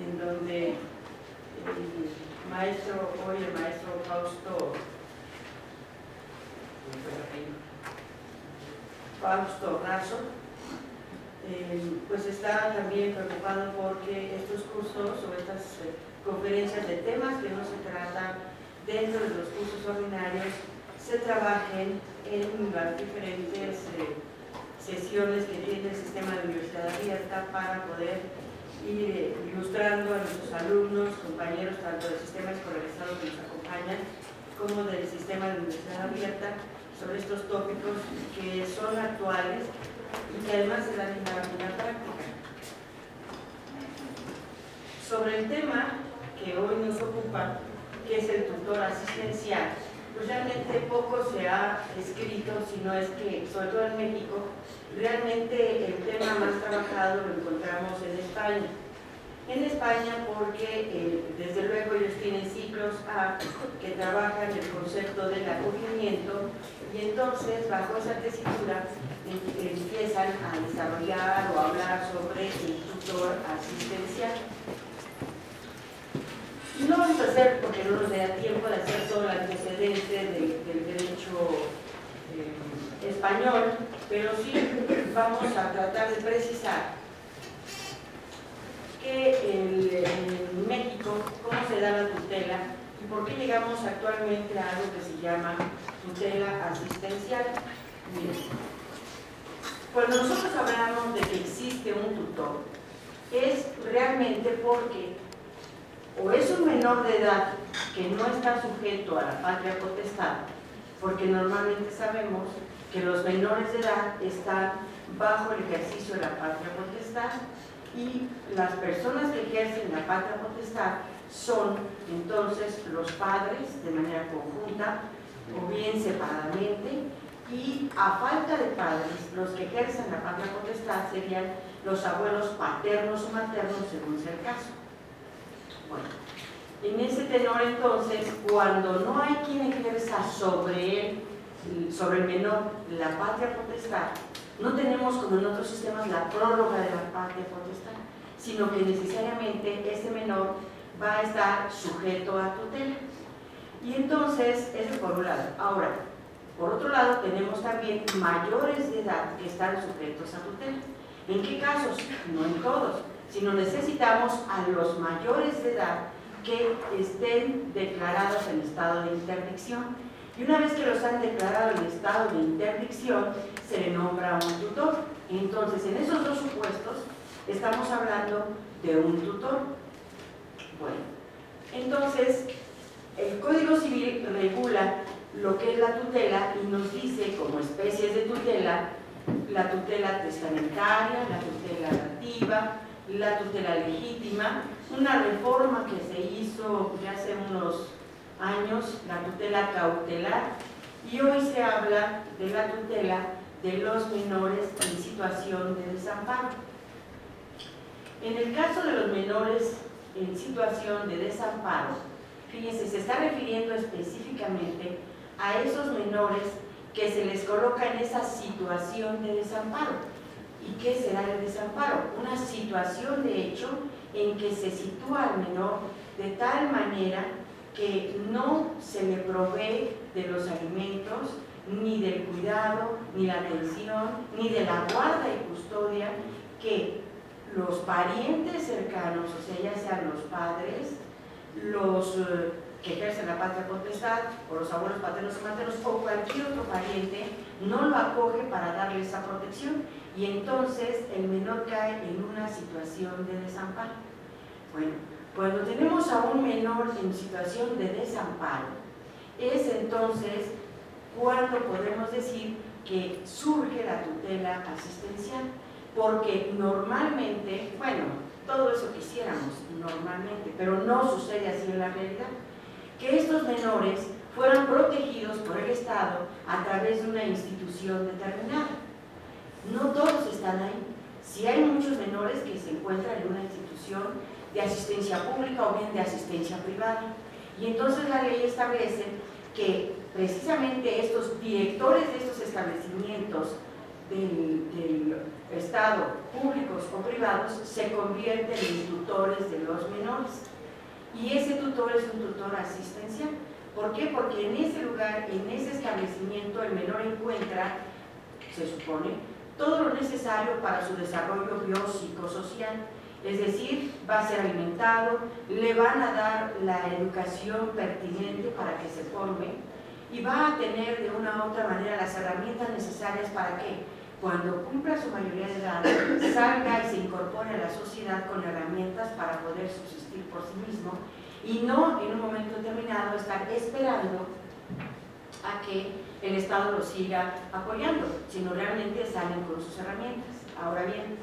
en donde el maestro Fausto Razo, pues está también preocupado porque estos cursos o estas conferencias de temas que no se tratan dentro de los cursos ordinarios se trabajen en las diferentes sesiones que tiene el sistema de universidad abierta para poder ir ilustrando a nuestros alumnos, compañeros tanto del sistema escolarizado que nos acompañan como del sistema de universidad abierta sobre estos tópicos que son actuales y que además se dan en la práctica. Sobre el tema que hoy nos ocupa, que es el tutor asistencial, pues realmente poco se ha escrito, sino es que, sobre todo en México, realmente el tema más trabajado lo encontramos en España. En España porque desde luego ellos tienen ciclos A que trabajan el concepto del acogimiento y entonces bajo esa tesitura empiezan a desarrollar o a hablar sobre el tutor asistencial. No vamos a hacer, porque no nos da tiempo de hacer todo el antecedente del derecho español, pero sí vamos a tratar de precisar que en México, cómo se da la tutela y por qué llegamos actualmente a algo que se llama tutela asistencial. Miren, cuando nosotros hablamos de que existe un tutor, es realmente porque o es un menor de edad que no está sujeto a la patria potestad, porque normalmente sabemos que los menores de edad están bajo el ejercicio de la patria potestad y las personas que ejercen la patria potestad son entonces los padres de manera conjunta o bien separadamente, y a falta de padres los que ejercen la patria potestad serían los abuelos paternos o maternos según sea el caso. Bueno, en ese tenor entonces, cuando no hay quien ejerza sobre él, sobre el menor, la patria potestad, no tenemos como en otros sistemas la prórroga de la patria potestad, sino que necesariamente ese menor va a estar sujeto a tutela. Y entonces, eso por un lado. Ahora, por otro lado, tenemos también mayores de edad que están sujetos a tutela. ¿En qué casos? No en todos, sino necesitamos a los mayores de edad que estén declarados en estado de interdicción. Y una vez que los han declarado en estado de interdicción, se le nombra un tutor. Entonces, en esos dos supuestos, estamos hablando de un tutor. Bueno, entonces, el Código Civil regula lo que es la tutela y nos dice, como especies de tutela, la tutela testamentaria, la tutela dativa, la tutela legítima, una reforma que se hizo ya hace unos años, la tutela cautelar, y hoy se habla de la tutela de los menores en situación de desamparo. En el caso de los menores en situación de desamparo, fíjense, se está refiriendo específicamente a esos menores que se les coloca en esa situación de desamparo. ¿Y qué será el desamparo? Una situación de hecho en que se sitúa al menor de tal manera que no se le provee de los alimentos, ni del cuidado, ni la atención, ni de la guarda y custodia que los parientes cercanos, o sea, ya sean los padres, los que ejercen la patria potestad, o los abuelos paternos y maternos, o cualquier otro pariente, no lo acoge para darle esa protección, y entonces el menor cae en una situación de desamparo. Bueno, cuando tenemos a un menor en situación de desamparo, es entonces cuando podemos decir que surge la tutela asistencial, porque normalmente, bueno, todo eso quisiéramos normalmente, pero no sucede así en la realidad, que estos menores fueran protegidos por el Estado a través de una institución determinada. No todos están ahí. Sí hay muchos menores que se encuentran en una institución de asistencia pública o bien de asistencia privada. Y entonces la ley establece que precisamente estos directores de estos establecimientos del Estado, públicos o privados, se convierten en tutores de los menores. Y ese tutor es un tutor asistencial. ¿Por qué? Porque en ese lugar, en ese establecimiento, el menor encuentra, se supone, todo lo necesario para su desarrollo biopsicosocial. Es decir, va a ser alimentado, le van a dar la educación pertinente para que se forme y va a tener de una u otra manera las herramientas necesarias para que cuando cumpla su mayoría de edad salga y se incorpore a la sociedad con herramientas para poder subsistir por sí mismo y no en un momento determinado estar esperando a que el Estado lo siga apoyando, sino realmente salen con sus herramientas. Ahora bien,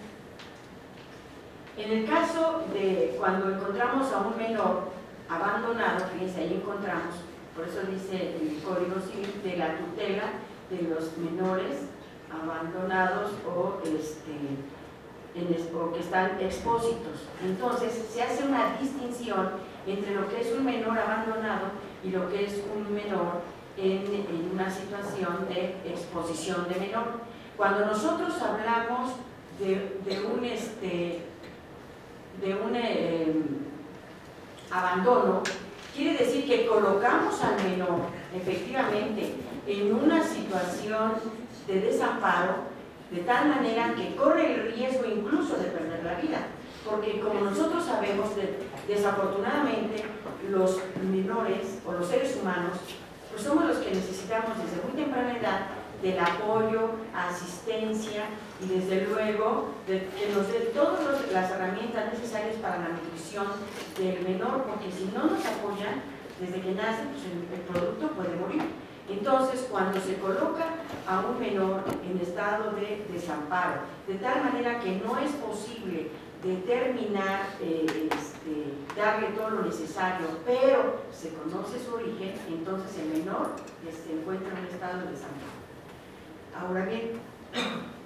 en el caso de cuando encontramos a un menor abandonado, fíjense, ahí encontramos, por eso dice el Código Civil, de la tutela de los menores abandonados o que están expósitos. Entonces, se hace una distinción entre lo que es un menor abandonado y lo que es un menor en una situación de exposición de menor. Cuando nosotros hablamos de un abandono, quiere decir que colocamos al menor efectivamente en una situación de desamparo, de tal manera que corre el riesgo incluso de perder la vida, porque como nosotros sabemos, desafortunadamente los menores o los seres humanos pues somos los que necesitamos desde muy temprana edad del apoyo, asistencia y desde luego que nos dé todas las herramientas necesarias para la nutrición del menor, porque si no nos apoyan desde que nace, pues el producto puede morir. Entonces, cuando se coloca a un menor en estado de desamparo, de tal manera que no es posible determinar, darle todo lo necesario, pero se conoce su origen, entonces el menor se encuentra en un estado de desamparo. Ahora bien,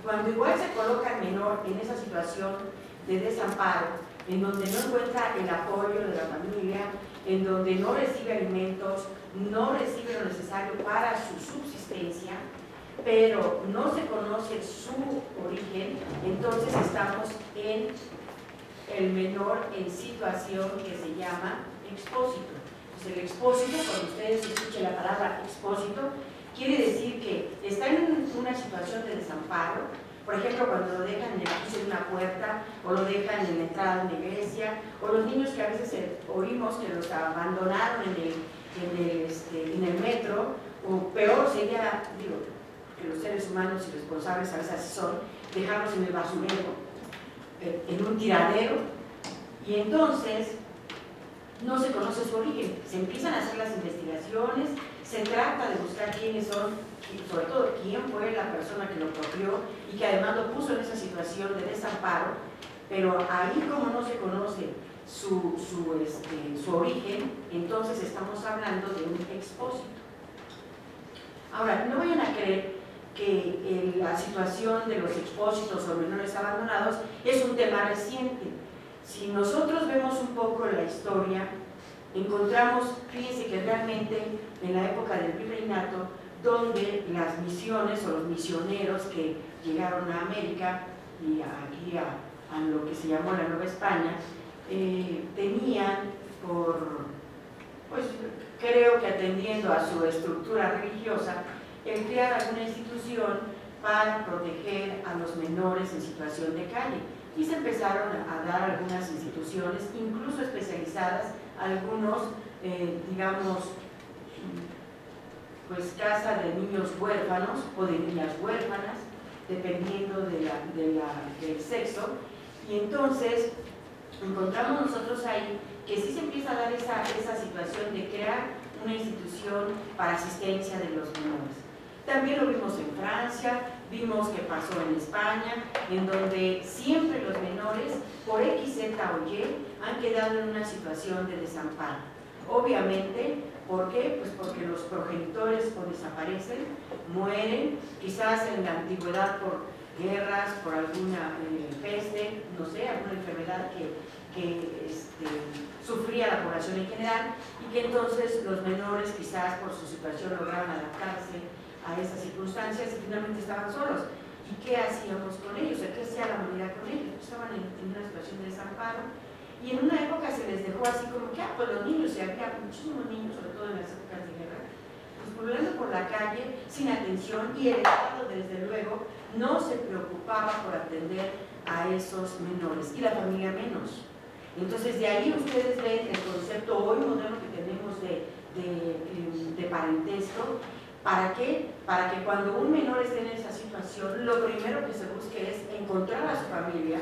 cuando igual se coloca el menor en esa situación de desamparo, en donde no encuentra el apoyo de la familia, en donde no recibe alimentos, no recibe lo necesario para su subsistencia, pero no se conoce su origen, entonces estamos en el menor en situación que se llama expósito. Entonces, el expósito, cuando ustedes escuchen la palabra expósito, quiere decir que está en una situación de desamparo. Por ejemplo, cuando lo dejan en el piso de una puerta, o lo dejan en la entrada de una iglesia, o los niños que a veces oímos que los abandonaron en el metro, o peor sería, digo, que los seres humanos irresponsables a veces así son, dejarlos en el basurero, en un tiradero, y entonces no se conoce su origen. Se empiezan a hacer las investigaciones, se trata de buscar quiénes son, sobre todo quién fue la persona que lo procreó y que además lo puso en esa situación de desamparo, pero ahí como no se conoce su origen, entonces estamos hablando de un expósito. Ahora, no vayan a creer que la situación de los expósitos o menores abandonados es un tema reciente. Si nosotros vemos un poco la historia, encontramos, fíjense que realmente en la época del virreinato, donde las misiones o los misioneros que llegaron a América y aquí a lo que se llamó la Nueva España, tenían pues creo que atendiendo a su estructura religiosa, el crear alguna institución para proteger a los menores en situación de calle. Y se empezaron a dar algunas instituciones, incluso especializadas, algunos, digamos, pues casa de niños huérfanos o de niñas huérfanas, dependiendo del sexo. Y entonces encontramos nosotros ahí que sí se empieza a dar esa situación de crear una institución para asistencia de los menores. También lo vimos en Francia, vimos que pasó en España, en donde siempre los menores, por X, Z o Y, han quedado en una situación de desamparo. Obviamente, ¿por qué? Pues porque los progenitores o desaparecen, mueren, quizás en la antigüedad por guerras, por alguna peste, no sé, alguna enfermedad que sufría la población en general, y que entonces los menores quizás por su situación lograron adaptarse a esas circunstancias y finalmente estaban solos. ¿Y qué hacíamos con ellos? ¿Qué hacía la humanidad con ellos? Estaban en una situación de desamparo y en una época se les dejó así como que, pues los niños, y había muchísimos niños, sobre todo en las épocas de guerra, pues volando por la calle sin atención, y el Estado desde luego no se preocupaba por atender a esos menores y la familia menos. Entonces de ahí ustedes ven el concepto hoy moderno que tenemos de parentesco. ¿Para qué? Para que cuando un menor esté en esa situación, lo primero que se busque es encontrar a su familia,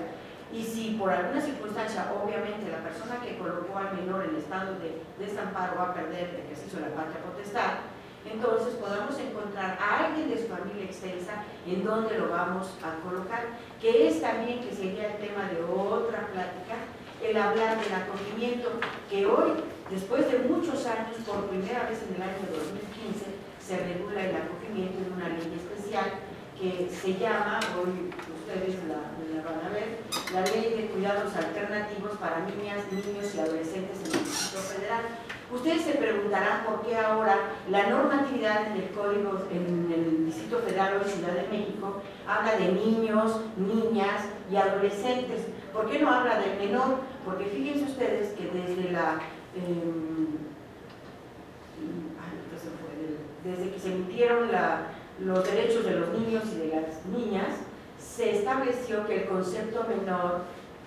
y si por alguna circunstancia, obviamente, la persona que colocó al menor en estado de desamparo va a perder el ejercicio de la patria potestad, entonces podamos encontrar a alguien de su familia extensa en donde lo vamos a colocar, que es también, que sería el tema de otra plática, el hablar del acogimiento, que hoy, después de muchos años, por primera vez en el año 2015, se regula el acogimiento en una ley especial que se llama, hoy ustedes la van a ver, la Ley de Cuidados Alternativos para Niñas, Niños y Adolescentes en el Distrito Federal. Ustedes se preguntarán por qué ahora la normatividad en el Código, en el Distrito Federal o Ciudad de México, habla de niños, niñas y adolescentes. ¿Por qué no habla del menor? Porque fíjense ustedes que desde que se emitieron los derechos de los niños y de las niñas, se estableció que el concepto menor,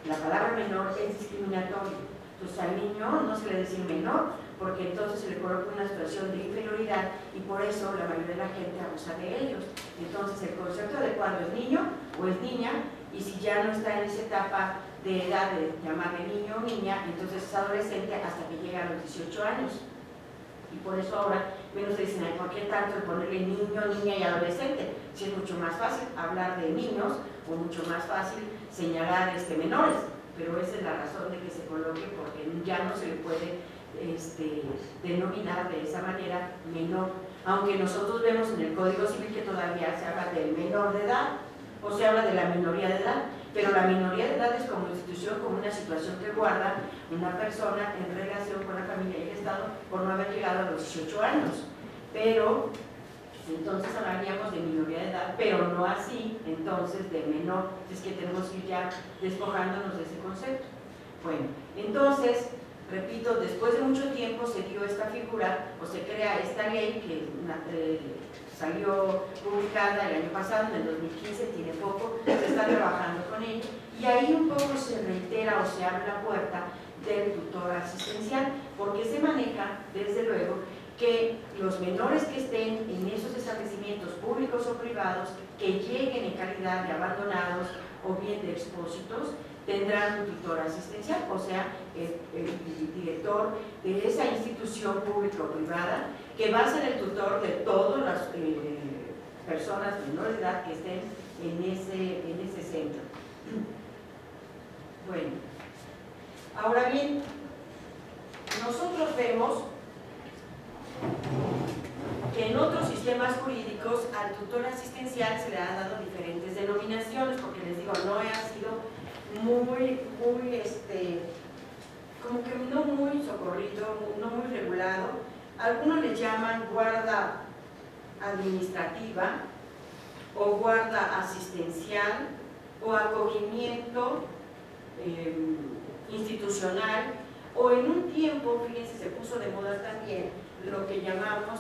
la palabra menor, es discriminatorio. Entonces al niño no se le dice menor, porque entonces se le coloca una situación de inferioridad y por eso la mayoría de la gente abusa de ellos. Entonces el concepto adecuado es niño o es niña, y si ya no está en esa etapa de edad de llamarle niño o niña, entonces es adolescente hasta que llega a los 18 años. Y por eso ahora menos dicen, ¿por qué tanto el ponerle niño, niña y adolescente? Si es mucho más fácil hablar de niños o mucho más fácil señalar menores, pero esa es la razón de que se coloque, porque ya no se le puede denominar de esa manera menor, aunque nosotros vemos en el Código Civil que todavía se habla del menor de edad o se habla de la minoría de edad, pero la minoría de edad es como institución, como una situación que guarda una persona en relación con la familia y el Estado por no haber llegado a los 18 años. Pero entonces hablaríamos de minoría de edad, pero no así entonces de menor. Es que tenemos que ir ya despojándonos de ese concepto. Bueno, entonces, repito, después de mucho tiempo se dio esta figura o se crea esta ley que salió publicada el año pasado, en el 2015, tiene poco, se está trabajando con ella, y ahí un poco se reitera o se abre la puerta del tutor asistencial, porque se maneja, desde luego, que los menores que estén en esos establecimientos públicos o privados, que lleguen en calidad de abandonados o bien de expósitos, tendrán un tutor asistencial, o sea, el director de esa institución pública o privada, que va a ser el tutor de todas las personas menores de edad que estén en ese centro. Bueno, ahora bien, nosotros vemos que en otros sistemas jurídicos al tutor asistencial se le han dado diferentes denominaciones, porque les digo, no ha sido muy como que no muy socorrido, no muy regulado. Algunos le llaman guarda administrativa o guarda asistencial o acogimiento institucional, o en un tiempo, fíjense, se puso de moda también lo que llamamos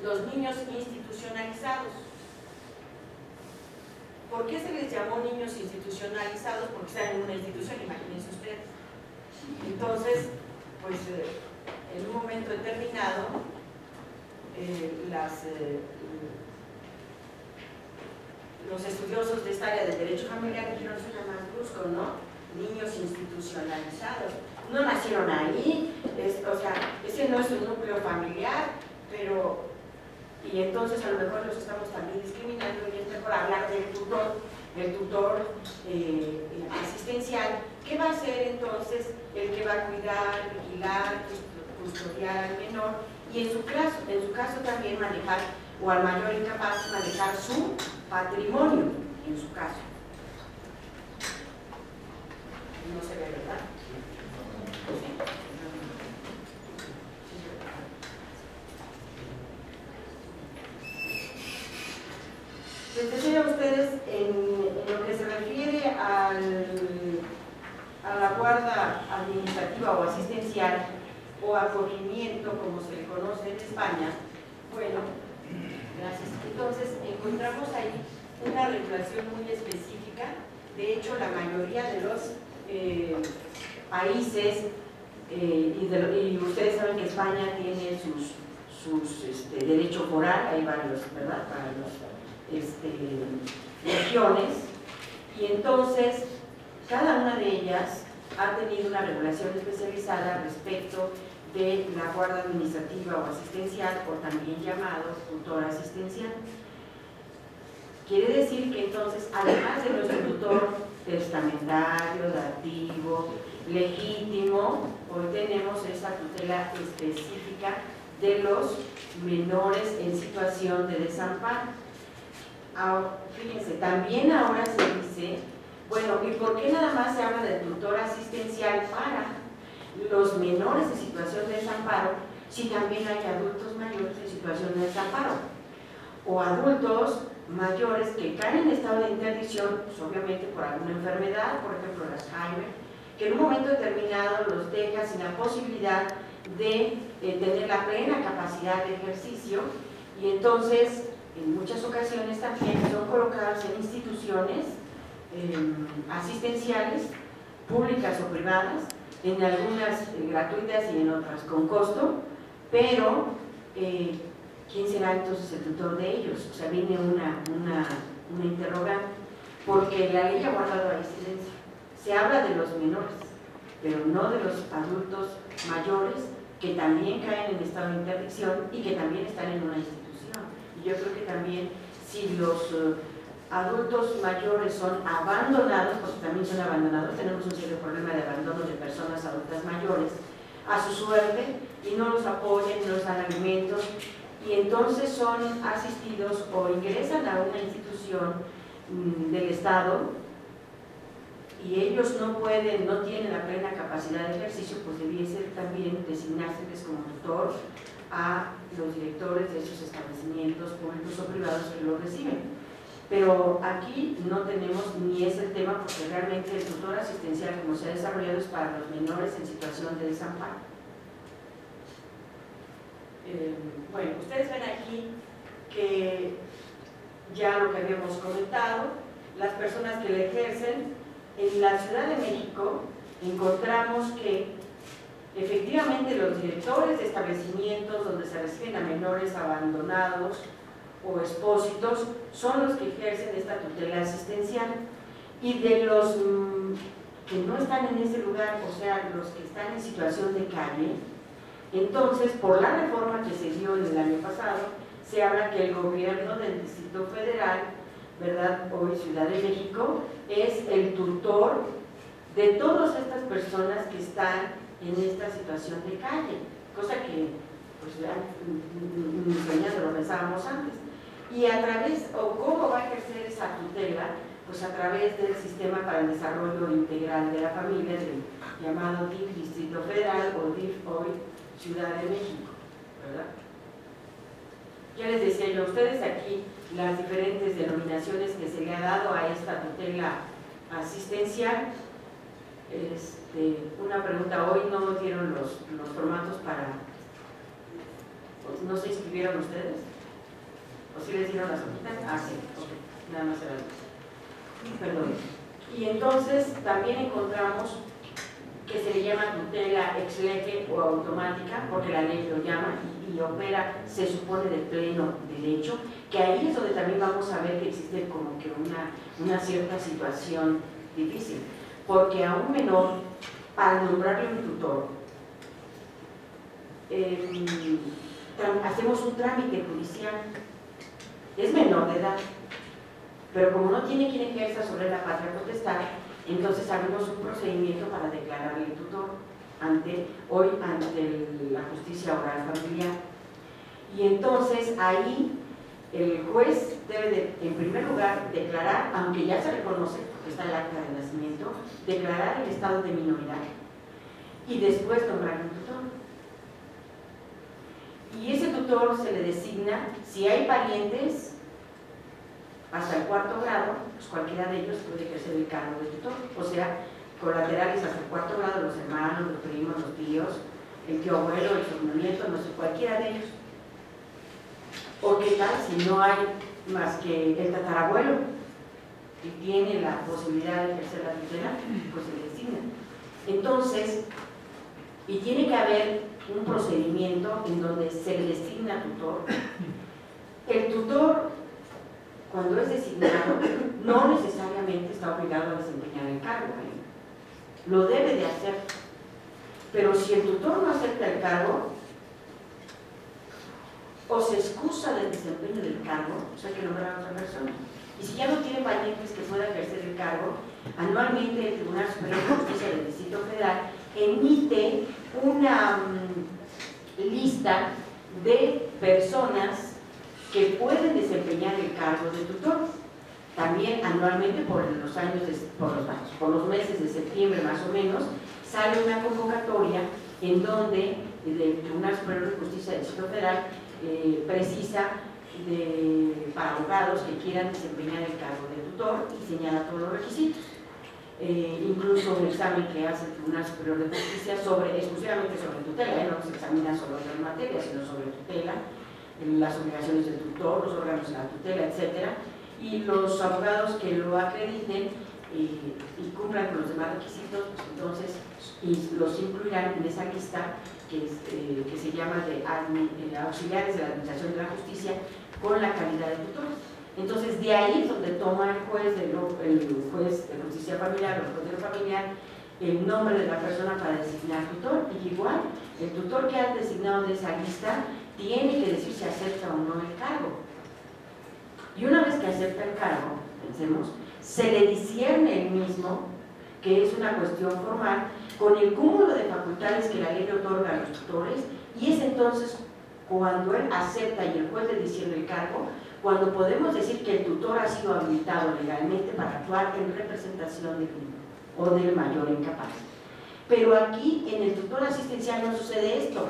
los niños institucionalizados. ¿Por qué se les llamó niños institucionalizados? Porque están en una institución, imagínense ustedes. Entonces, pues en un momento determinado, los estudiosos de esta área del derecho familiar dijeron, suena más brusco, ¿no? Niños institucionalizados. No nacieron ahí, o sea, ese no es un núcleo familiar, pero... Y entonces a lo mejor los estamos también discriminando, y es mejor hablar del tutor asistencial, que va a ser entonces el que va a cuidar, vigilar, custodiar al menor, y en su caso también manejar, o al mayor incapaz, manejar su patrimonio, en su caso. No se ve, ¿verdad? ¿Sí? administrativa o asistencial o acogimiento, como se le conoce en España. Bueno, gracias. Entonces, encontramos ahí una regulación muy específica. De hecho, la mayoría de los países, y ustedes saben que España tiene sus derecho foral, hay varios, ¿verdad?, para las regiones, y entonces cada una de ellas ha tenido una regulación especializada respecto de la guarda administrativa o asistencial, o también llamado tutor asistencial. Quiere decir que entonces, además de nuestro tutor testamentario, dativo, legítimo, hoy tenemos esa tutela específica de los menores en situación de desamparo. Ahora, fíjense, también ahora se dice, bueno, ¿y por qué nada más se habla del tutor asistencial para los menores en situación de desamparo si también hay adultos mayores en situación de desamparo? O adultos mayores que caen en estado de interdicción, pues obviamente por alguna enfermedad, por ejemplo el Alzheimer, que en un momento determinado los deja sin la posibilidad de tener la plena capacidad de ejercicio, y entonces en muchas ocasiones también son colocados en instituciones asistenciales, públicas o privadas, en algunas gratuitas y en otras con costo, pero ¿quién será entonces el tutor de ellos? O sea, viene una interrogante, porque la ley ha guardado ahí silencio. Se habla de los menores, pero no de los adultos mayores que también caen en estado de interdicción y que también están en una institución. Y yo creo que también si los adultos mayores son abandonados, porque también son abandonados, tenemos un serio problema de abandono de personas adultas mayores a su suerte, y no los apoyan, no les dan alimentos, y entonces son asistidos o ingresan a una institución del Estado, y ellos no pueden, no tienen la plena capacidad de ejercicio, pues debiese también designárseles como tutor a los directores de esos establecimientos públicos o privados que lo reciben. Pero aquí no tenemos ni ese tema, porque realmente el tutor asistencial, como se ha desarrollado, es para los menores en situación de desamparo. Bueno, ustedes ven aquí que ya lo que habíamos comentado, las personas que le ejercen. En la Ciudad de México encontramos que efectivamente los directores de establecimientos donde se reciben a menores abandonados o expósitos son los que ejercen esta tutela asistencial, y de los que no están en ese lugar, o sea, los que están en situación de calle, entonces por la reforma que se dio en el año pasado, se habla que el gobierno del Distrito Federal, ¿verdad?, hoy Ciudad de México, es el tutor de todas estas personas que están en esta situación de calle, cosa que pues ya ni soñando lo pensábamos antes. Y a través, o cómo va a ejercer esa tutela, pues a través del Sistema para el Desarrollo Integral de la Familia, del llamado DIF Distrito Federal, o DIF hoy Ciudad de México, ¿verdad? Ya les decía yo a ustedes aquí las diferentes denominaciones que se le ha dado a esta tutela asistencial. Una pregunta, hoy no dieron los formatos para, ¿no se inscribieron ustedes? ¿O sí les dieron las hojitas? Ah, sí, ok, nada más era eso. Perdón. Y entonces también encontramos que se le llama tutela ex lege o automática, porque la ley lo llama y opera, se supone, de pleno derecho, que ahí es donde también vamos a ver que existe como que una cierta situación difícil, porque a un menor, para nombrarle un tutor, hacemos un trámite judicial, es menor de edad, pero como no tiene quien ejerza sobre la patria potestad, entonces abrimos un procedimiento para declararle tutor ante la justicia oral familiar. Y entonces ahí el juez debe de, en primer lugar, declarar, aunque ya se reconoce, porque está el acta de nacimiento, declarar el estado de minoridad y después nombrar un tutor. Y ese tutor se le designa, si hay parientes, hasta el 4º grado, pues cualquiera de ellos puede ejercer el cargo de tutor. O sea, colaterales hasta el cuarto grado, los hermanos, los primos, los tíos, el tío abuelo, el sobrino, no sé, cualquiera de ellos. ¿O qué tal si no hay más que el tatarabuelo que tiene la posibilidad de ejercer la tutela? Pues se le designa. Entonces, y tiene que haber un procedimiento en donde se le designa tutor. El tutor, cuando es designado, no necesariamente está obligado a desempeñar el cargo, lo debe de hacer. Pero si el tutor no acepta el cargo, o se excusa del desempeño del cargo, o sea, que nombrar a otra persona. Y si ya no tiene parientes que pueda ejercer el cargo, anualmente el Tribunal Superior de Justicia del Distrito Federal emite una lista de personas que pueden desempeñar el cargo de tutor. También anualmente, por los meses de septiembre más o menos, sale una convocatoria en donde el Tribunal Superior de Justicia del Distrito Federal precisa para abogados que quieran desempeñar el cargo de tutor y señala todos los requisitos. Incluso un examen que hace el Tribunal Superior de Justicia exclusivamente sobre tutela, no se examina solo otras materias, sino sobre tutela, las obligaciones del tutor, los órganos de la tutela, etc. Y los abogados que lo acrediten y cumplan con los demás requisitos, pues entonces los incluirán en esa lista que se llama de auxiliares de la Administración de la Justicia con la calidad de tutores. Entonces, de ahí es donde toma el juez de justicia familiar o el juez de lo familiar el nombre de la persona para designar tutor. Y igual, el tutor que ha designado de esa lista tiene que decir si acepta o no el cargo. Y una vez que acepta el cargo, pensemos, se le discierne el mismo, que es una cuestión formal, con el cúmulo de facultades que la ley le otorga a los tutores, y es entonces cuando él acepta y el juez le discierne el cargo, cuando podemos decir que el tutor ha sido habilitado legalmente para actuar en representación del niño o del mayor incapaz. Pero aquí en el tutor asistencial no sucede esto.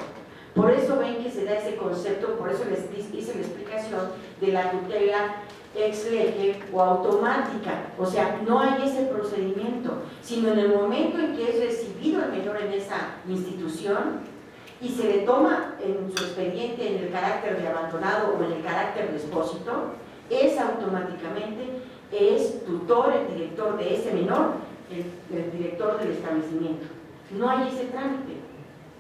Por eso ven que se da ese concepto, por eso les hice la explicación de la tutela ex lege o automática. O sea, no hay ese procedimiento, sino en el momento en que es recibido el menor en esa institución y se le toma en su expediente en el carácter de abandonado o en el carácter de expósito, es automáticamente tutor el director de ese menor, el director del establecimiento. No hay ese trámite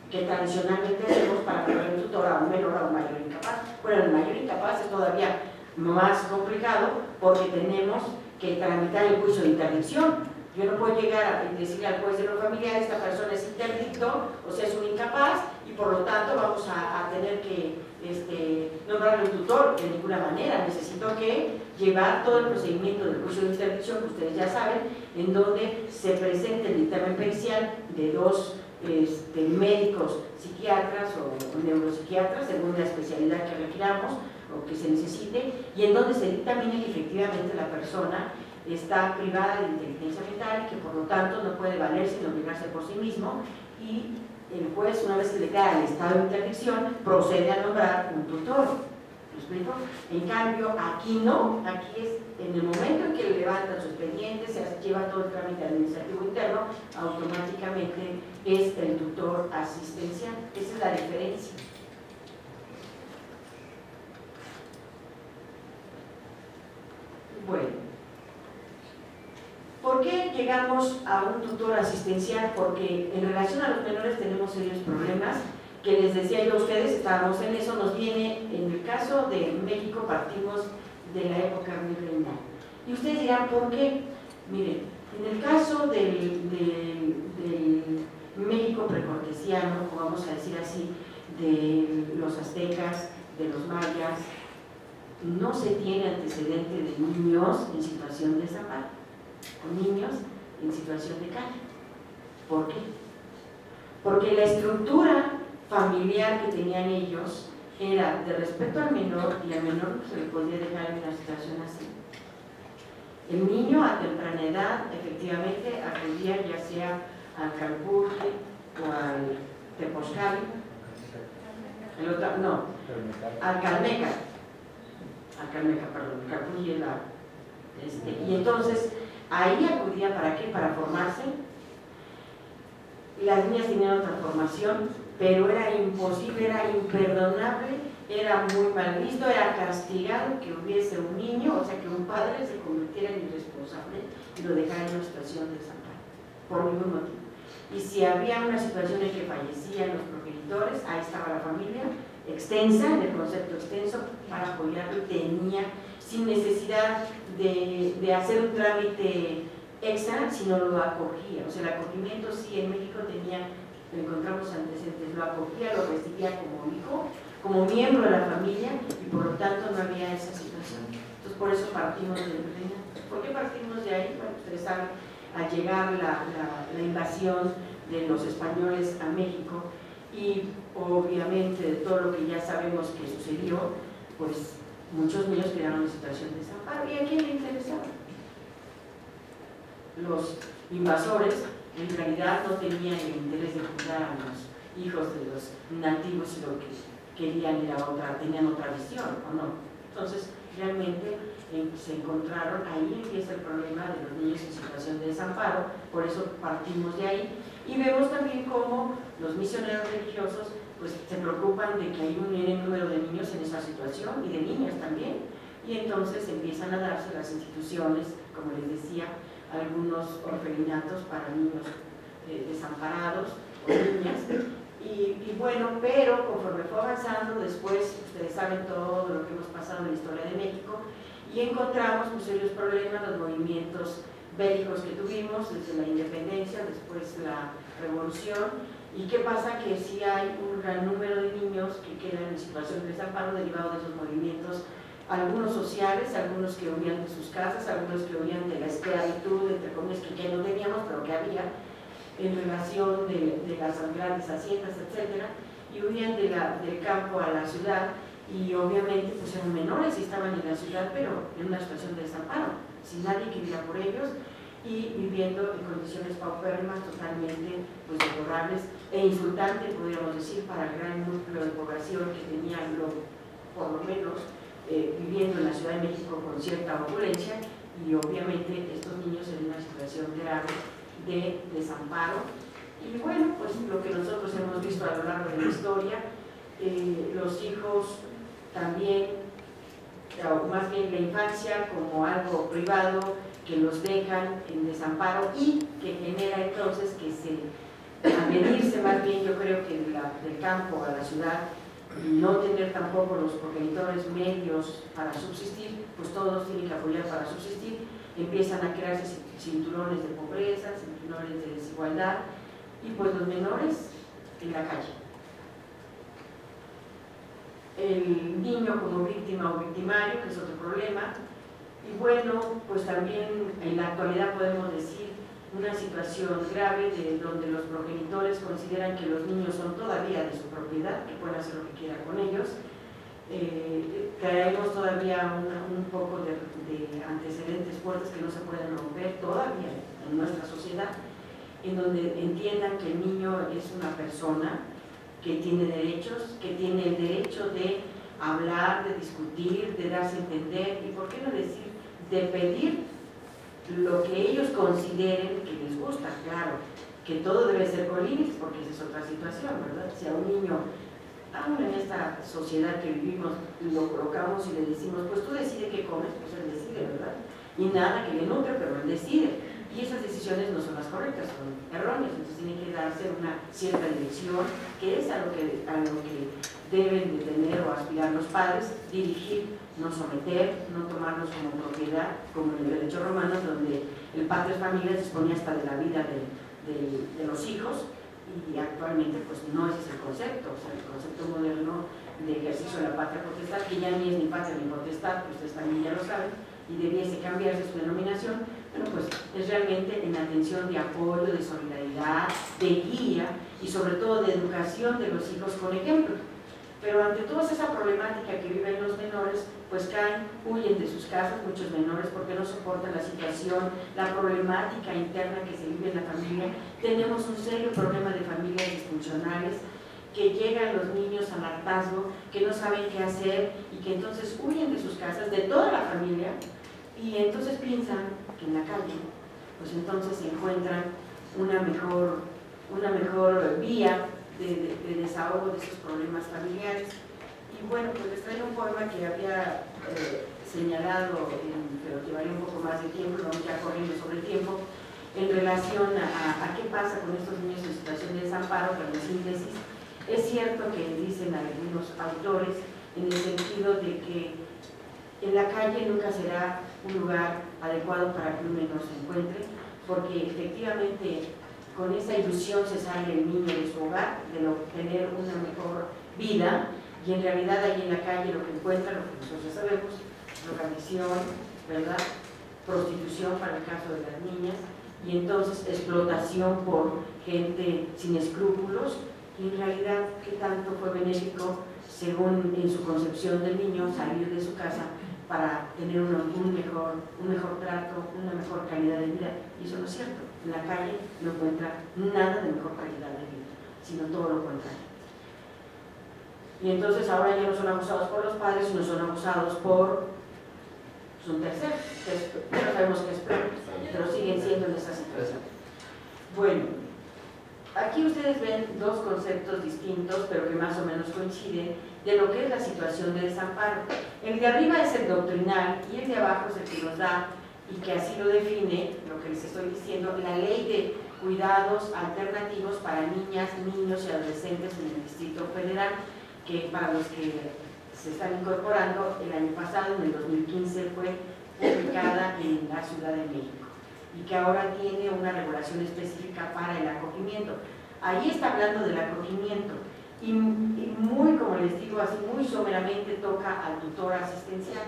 que tradicionalmente hacemos para poner un tutor a un menor o a un mayor incapaz. Bueno, el mayor incapaz es todavía más complicado porque tenemos que tramitar el juicio de interdicción. Yo no puedo llegar a decirle al juez de lo familiar: esta persona es interdicto, o sea, es un incapaz, y por lo tanto vamos a tener que nombrarle un tutor. De ninguna manera. Necesito que llevar todo el procedimiento del juicio de interdicción, que ustedes ya saben, en donde se presente el dictamen pericial de dos médicos psiquiatras o neuropsiquiatras, según la especialidad que requiramos o que se necesite, y en donde se dictamine que efectivamente la persona está privada de inteligencia mental y que por lo tanto no puede valerse ni obligarse por sí mismo, y el juez, una vez que le queda el estado de interdicción, procede a nombrar un tutor. ¿Me explico? En cambio, aquí no, aquí es en el momento en que levantan su expediente, se lleva todo el trámite administrativo interno, automáticamente es el tutor asistencial. Esa es la diferencia. Bueno, ¿por qué llegamos a un tutor asistencial? Porque en relación a los menores tenemos serios problemas, que les decía yo a ustedes, estábamos en eso, nos viene, en el caso de México partimos de la época virreinal. Y ustedes dirán, ¿por qué? Miren, en el caso del México precortesiano, o vamos a decir así, de los aztecas, de los mayas, no se tiene antecedente de niños en situación de desamparo, o niños en situación de calle. ¿Por qué? Porque la estructura familiar que tenían ellos era de respeto al menor, y al menor se le podía dejar en una situación así. El niño a temprana edad efectivamente acudía ya sea al Calpurri o al Tepozcali, al Calmeca, perdón, el Calpurri es y entonces ahí acudía ¿para qué? Para formarse las niñas tenían otra formación, pero era imposible, era imperdonable, era muy mal visto, era castigado que hubiese un niño, o sea, que un padre se convirtiera en irresponsable y lo dejara en una situación de desamparo, por ningún motivo. Y si había una situación en que fallecían los progenitores, ahí estaba la familia extensa, en el concepto extenso, para apoyarlo, y tenía, sin necesidad de hacer un trámite extra, sino lo acogía. O sea, el acogimiento sí en México tenía, lo encontramos antecedentes, lo acogía, lo recibía como hijo, como miembro de la familia, y por lo tanto no había esa situación. Entonces por eso partimos de Virginia. ¿Por qué partimos de ahí? Bueno, ustedes saben, al llegar la invasión de los españoles a México, y obviamente de todo lo que ya sabemos que sucedió, pues muchos niños quedaron en situación de desamparo. ¿Y a quién le interesaba? Los invasores en realidad no tenían el interés de cuidar a los hijos de los nativos, sino que querían ir a otra, tenían otra visión, ¿o no? Entonces realmente se encontraron, ahí empieza el problema de los niños en situación de desamparo, por eso partimos de ahí, y vemos también cómo los misioneros religiosos pues se preocupan de que hay un gran número de niños en esa situación, y de niñas también, y entonces empiezan a darse las instituciones, como les decía, algunos orfelinatos para niños desamparados o niñas, y bueno, pero conforme fue avanzando, después ustedes saben todo lo que hemos pasado en la historia de México, y encontramos pues, serios problemas, los movimientos bélicos que tuvimos desde la independencia, después la revolución. ¿Y qué pasa? Que sí hay un gran número de niños que quedan en situación de desamparo derivado de esos movimientos, algunos sociales, algunos que huían de sus casas, algunos que huían de la esclavitud, entre comillas, que ya no teníamos, pero que había en relación de las grandes haciendas, etcétera, y huían del campo a la ciudad, y obviamente pues eran menores y estaban en la ciudad, pero en una situación de desamparo, sin nadie que viera por ellos, y viviendo en condiciones paupérrimas totalmente pues, deplorables e insultantes, podríamos decir, para el gran núcleo de población que tenía, por lo menos, viviendo en la Ciudad de México con cierta opulencia, y obviamente estos niños en una situación grave de desamparo. Y bueno, pues lo que nosotros hemos visto a lo largo de la historia, los hijos también, o más bien la infancia como algo privado que los dejan en desamparo y que genera entonces que al venirse más bien, yo creo que del campo a la ciudad, y no tener tampoco los progenitores medios para subsistir, pues todos tienen que apoyar para subsistir, empiezan a crearse cinturones de pobreza, cinturones de desigualdad, y pues los menores en la calle. El niño como víctima o victimario, que es otro problema, y bueno, pues también en la actualidad podemos decir una situación grave de donde los progenitores consideran que los niños son todavía de su propiedad, que pueden hacer lo que quieran con ellos. Traemos todavía un poco de antecedentes fuertes que no se pueden romper todavía en nuestra sociedad, en donde entiendan que el niño es una persona que tiene derechos, que tiene el derecho de hablar, de discutir, de darse a entender, y por qué no decir, de pedir lo que ellos consideren que les gusta. Claro, que todo debe ser con límites, porque esa es otra situación, ¿verdad? Si a un niño, aún en esta sociedad que vivimos, lo colocamos y le decimos, pues tú decides qué comes, pues él decide, ¿verdad? Y nada que le nutre, pero él decide. Y esas decisiones no son las correctas, son erróneas, entonces tiene que darse una cierta dirección, que es a lo que deben de tener o aspirar los padres, dirigir, no someter, no tomarlos como propiedad, como en el derecho romano, donde el padre familia disponía hasta de la vida de los hijos, y actualmente pues no ese es el concepto, o sea, el concepto moderno de ejercicio de la patria potestad, que ya ni es ni patria ni potestad, que ustedes también ya lo saben, y debiese cambiarse su denominación. Bueno, pues es realmente en atención de apoyo, de solidaridad, de guía y sobre todo de educación de los hijos con ejemplo. Pero ante toda esa problemática que viven los menores, pues caen, huyen de sus casas muchos menores porque no soportan la situación, la problemática interna que se vive en la familia. Tenemos un serio problema de familias disfuncionales, que llegan los niños al hartazgo, que no saben qué hacer y que entonces huyen de sus casas, de toda la familia, y entonces piensan que en la calle, pues entonces se encuentran una mejor una mejor vía de desahogo de esos problemas familiares. Y bueno, pues les traigo un poema que había señalado, pero llevaría un poco más de tiempo, vamos ya corriendo sobre el tiempo, en relación a qué pasa con estos niños en situación de desamparo, pero en síntesis. Es cierto que dicen algunos autores en el sentido de que en la calle nunca será un lugar adecuado para que un menor se encuentre, porque efectivamente con esa ilusión se sale el niño de su hogar, de obtener una mejor vida, y en realidad ahí en la calle lo que encuentra, lo que nosotros sabemos, drogadicción, ¿verdad?, prostitución para el caso de las niñas, y entonces explotación por gente sin escrúpulos. Y en realidad, ¿qué tanto fue benéfico, según en su concepción del niño, salir de su casa para tener un mejor trato, una mejor calidad de vida? Y eso no es cierto. En la calle no encuentra nada de mejor calidad de vida, sino todo lo contrario. Y entonces ahora ya no son abusados por los padres, sino son abusados por un tercero, que no sabemos qué es peor, pero siguen siendo en esa situación. Bueno, aquí ustedes ven dos conceptos distintos, pero que más o menos coinciden, de lo que es la situación de desamparo. El de arriba es el doctrinal y el de abajo es el que nos da, y que así lo define, lo que les estoy diciendo, la Ley de Cuidados Alternativos para Niñas, Niños y Adolescentes en el Distrito Federal, que para los que se están incorporando, el año pasado, en el 2015, fue publicada en la Ciudad de México, y que ahora tiene una regulación específica para el acogimiento. Ahí está hablando del acogimiento, y muy, como les digo, así muy someramente toca al tutor asistencial.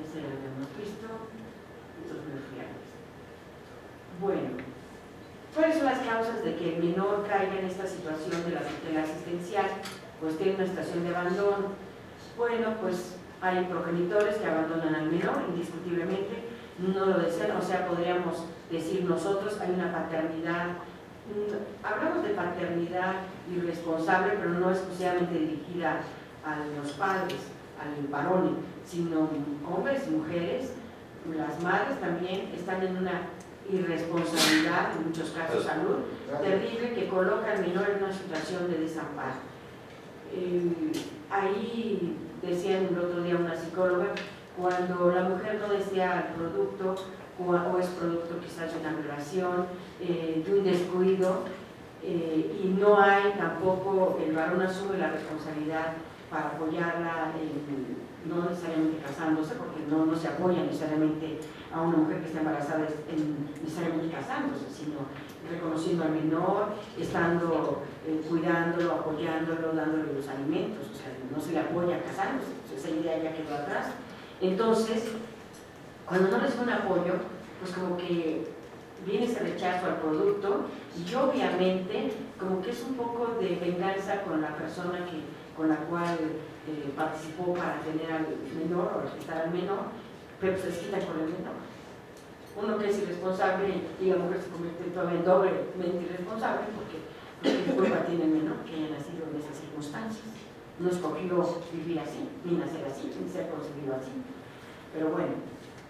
Ese lo hemos visto, entonces me fui a esto. Bueno, ¿cuáles son las causas de que el menor caiga en esta situación de la tutela asistencial? Pues tiene una situación de abandono. Bueno, pues hay progenitores que abandonan al menor, indiscutiblemente, no lo desean, o sea, podríamos decir nosotros, hay una paternidad, hablamos de paternidad irresponsable, pero no exclusivamente dirigida a los padres, al varón, sino hombres y mujeres. Las madres también están en una irresponsabilidad, en muchos casos salud, terrible, que coloca al menor en una situación de desamparo. Ahí decían el otro día una psicóloga, cuando la mujer no desea el producto, o es producto quizás de una violación, de un descuido, y no hay tampoco, el varón asume la responsabilidad para apoyarla, no necesariamente casándose, porque no se apoya necesariamente a una mujer que está embarazada necesariamente casándose, sino reconociendo al menor, estando cuidándolo, apoyándolo, dándole los alimentos, o sea, no se le apoya casándose, esa idea ya quedó atrás. Entonces, cuando no recibe un apoyo, pues como que viene ese rechazo al producto, y obviamente como que es un poco de venganza con la persona con la cual participó para tener al menor o respetar al menor, pero se desquita con el menor. Uno que es irresponsable y la mujer se convierte todavía doblemente irresponsable porque qué culpa tiene el menor que haya nacido en esas circunstancias. No escogió vivir así, ni nacer así, ni ser concebido así. Pero bueno,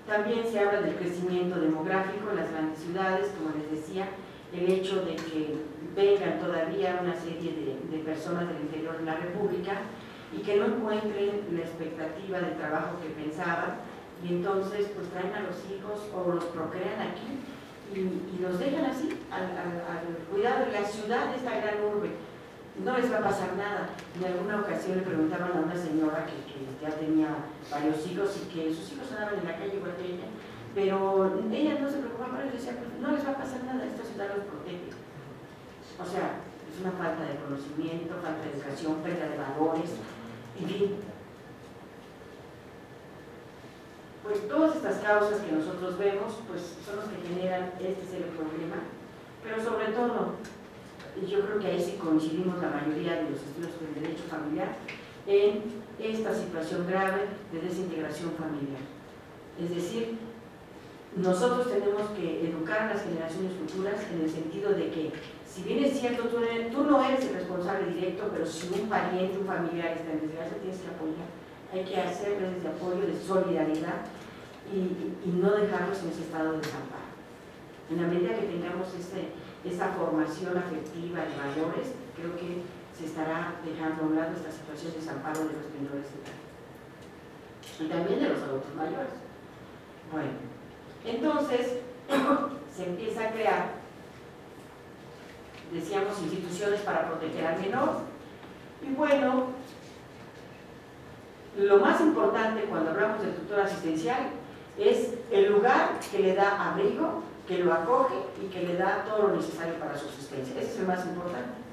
también se habla del crecimiento demográfico en las grandes ciudades, como les decía, el hecho de que vengan todavía una serie de personas del interior de la República y que no encuentren la expectativa de trabajo que pensaban, y entonces pues traen a los hijos o los procrean aquí y los dejan así al cuidado de la ciudad, de esta gran urbe. No les va a pasar nada. En alguna ocasión le preguntaban a una señora que ya tenía varios hijos y que sus hijos andaban en la calle igual que ella, pero ella no se preocupaba por ellos, decía, pues no les va a pasar nada, esta ciudad los protege. O sea, es una falta de conocimiento, falta de educación, pérdida de valores, en fin. Pues todas estas causas que nosotros vemos, pues son los que generan este serio problema, pero sobre todo, y yo creo que ahí sí coincidimos la mayoría de los estudios del derecho familiar, en esta situación grave de desintegración familiar. Es decir, nosotros tenemos que educar a las generaciones futuras en el sentido de que, si bien es cierto, tú no eres el responsable directo, pero si un pariente, un familiar está en desgracia, tienes que apoyar. Hay que hacer redes de apoyo, de solidaridad y no dejarlos en ese estado de desamparo. En la medida que tengamos esa formación afectiva de valores, creo que se estará dejando a un lado esta situación de desamparo de los menores de edad y también de los adultos mayores. Bueno, entonces se empieza a crear, decíamos, instituciones para proteger al menor. Y bueno, lo más importante cuando hablamos del tutor asistencial es el lugar que le da abrigo, que lo acoge y que le da todo lo necesario para su subsistencia. Ese es el más importante.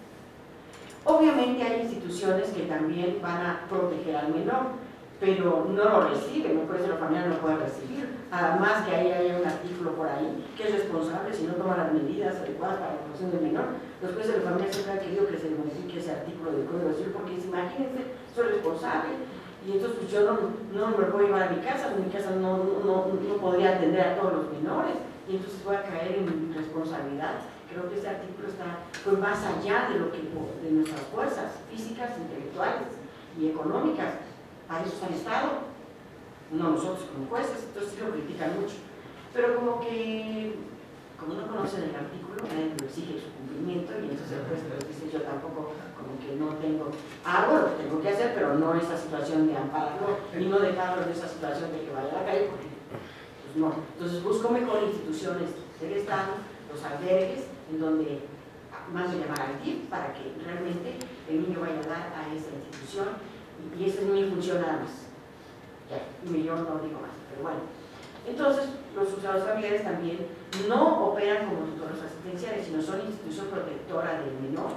Obviamente hay instituciones que también van a proteger al menor, pero no lo reciben, el juez de la familia no lo puede recibir. Además que ahí hay un artículo por ahí que es responsable si no toma las medidas adecuadas para la protección del menor. Los jueces de la familia siempre han querido que se modifique ese artículo del Código Civil porque imagínense, soy responsable y entonces pues, yo no me lo puedo llevar a mi casa, en mi casa no podría atender a todos los menores y entonces voy a caer en mi responsabilidad. Creo que ese artículo fue más allá de nuestras fuerzas físicas, intelectuales y económicas. Para eso han estado, no nosotros como jueces, entonces lo critican mucho. Pero como no conocen el artículo, nadie lo exige su cumplimiento y entonces el juez dice yo tampoco, como que no hago lo que tengo que hacer, pero no esa situación de ampararlo y no dejarlo en esa situación de que vaya a la calle, porque pues no. Entonces busco mejor instituciones del Estado, los albergues, en donde mando llamar al DIF para que realmente el niño vaya a dar a esa institución y esa es mi función nada más. Ya, yo no digo más, pero bueno. Entonces, los juzgados familiares también no operan como tutores asistenciales, sino son institución protectora del menor.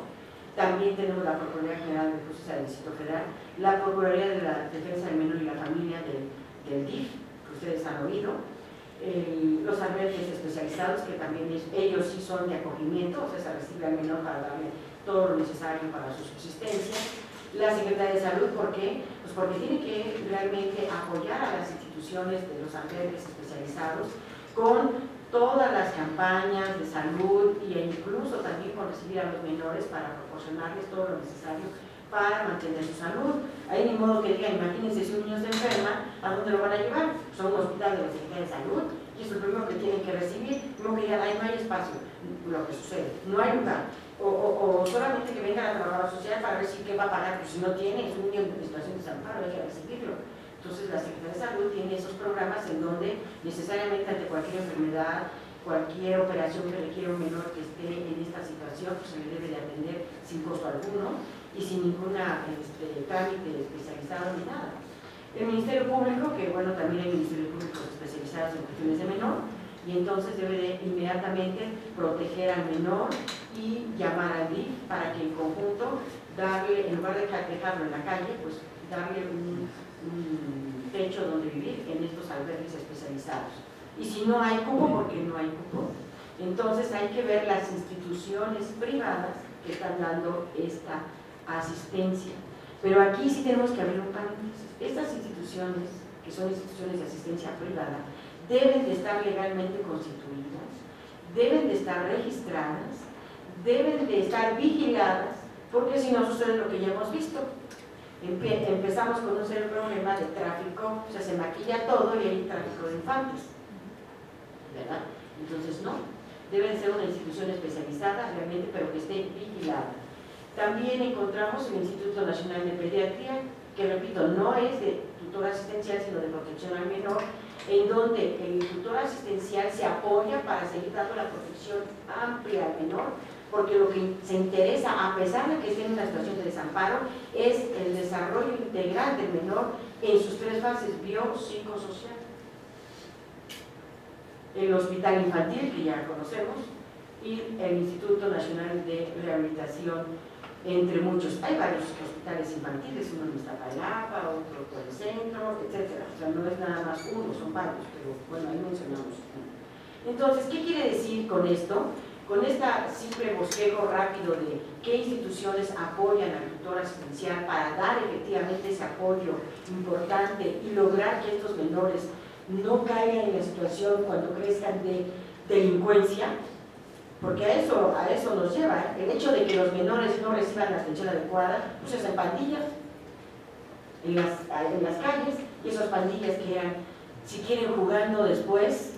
También tenemos la Procuraduría General de Justicia del Distrito Federal, la Procuraduría de la Defensa del Menor y la Familia del DIF, que ustedes han oído, los albergues especializados, que también ellos sí son de acogimiento, o sea, se recibe al menor para darle todo lo necesario para su subsistencia. La Secretaría de Salud, ¿por qué? Pues porque tiene que realmente apoyar a las instituciones de los albergues especializados con todas las campañas de salud e incluso también con recibir a los menores para proporcionarles todo lo necesario para mantener su salud. Ahí ni modo que digan, imagínense si un niño se enferma, ¿a dónde lo van a llevar? Son un hospital de la Secretaría de Salud y es lo primero que tienen que recibir. No que digan, ahí no hay espacio, lo que sucede, no hay lugar. O solamente que venga la trabajadora social para ver si qué va a pagar, pues si no tiene, es un niño en situación de desamparo, hay que recibirlo. Entonces la Secretaría de Salud tiene esos programas en donde necesariamente ante cualquier enfermedad, cualquier operación que requiera un menor que esté en esta situación, pues se le debe de atender sin costo alguno y sin ningún trámite especializado ni nada. El Ministerio Público, que bueno, también hay ministerios públicos especializados en cuestiones de menor, y entonces debe de inmediatamente proteger al menor y llamar al DIF para que en conjunto darle, en lugar de dejarlo en la calle, pues darle un techo donde vivir en estos albergues especializados. Y si no hay cupo, porque no hay cupo, entonces hay que ver las instituciones privadas que están dando esta asistencia. Pero aquí sí tenemos que abrir un paréntesis. Estas instituciones, que son instituciones de asistencia privada, deben de estar legalmente constituidas, deben de estar registradas, deben de estar vigiladas, porque si no sucede lo que ya hemos visto. Empezamos con un serio problema de tráfico, o sea, se maquilla todo y hay tráfico de infantes, ¿verdad? Entonces no, debe ser una institución especializada realmente, pero que esté vigilada. También encontramos el Instituto Nacional de Pediatría, que repito, no es de tutor asistencial, sino de protección al menor, en donde el tutor asistencial se apoya para seguir dando la protección amplia al menor, porque lo que se interesa, a pesar de que esté en una situación de desamparo, es el desarrollo integral del menor en sus tres fases biopsicosocial. El Hospital Infantil, que ya conocemos, y el Instituto Nacional de Rehabilitación, entre muchos. Hay varios hospitales infantiles, uno en Iztapalapa, otro por el centro, etc. O sea, no es nada más uno, son varios, pero bueno, ahí mencionamos uno. Entonces, ¿qué quiere decir con esto? Con este simple bosquejo rápido de qué instituciones apoyan al tutor asistencial para dar efectivamente ese apoyo importante y lograr que estos menores no caigan en la situación cuando crezcan de delincuencia, porque a eso nos lleva, el hecho de que los menores no reciban la atención adecuada, pues hacen pandillas en las calles, y esas pandillas quedan, si quieren jugando después,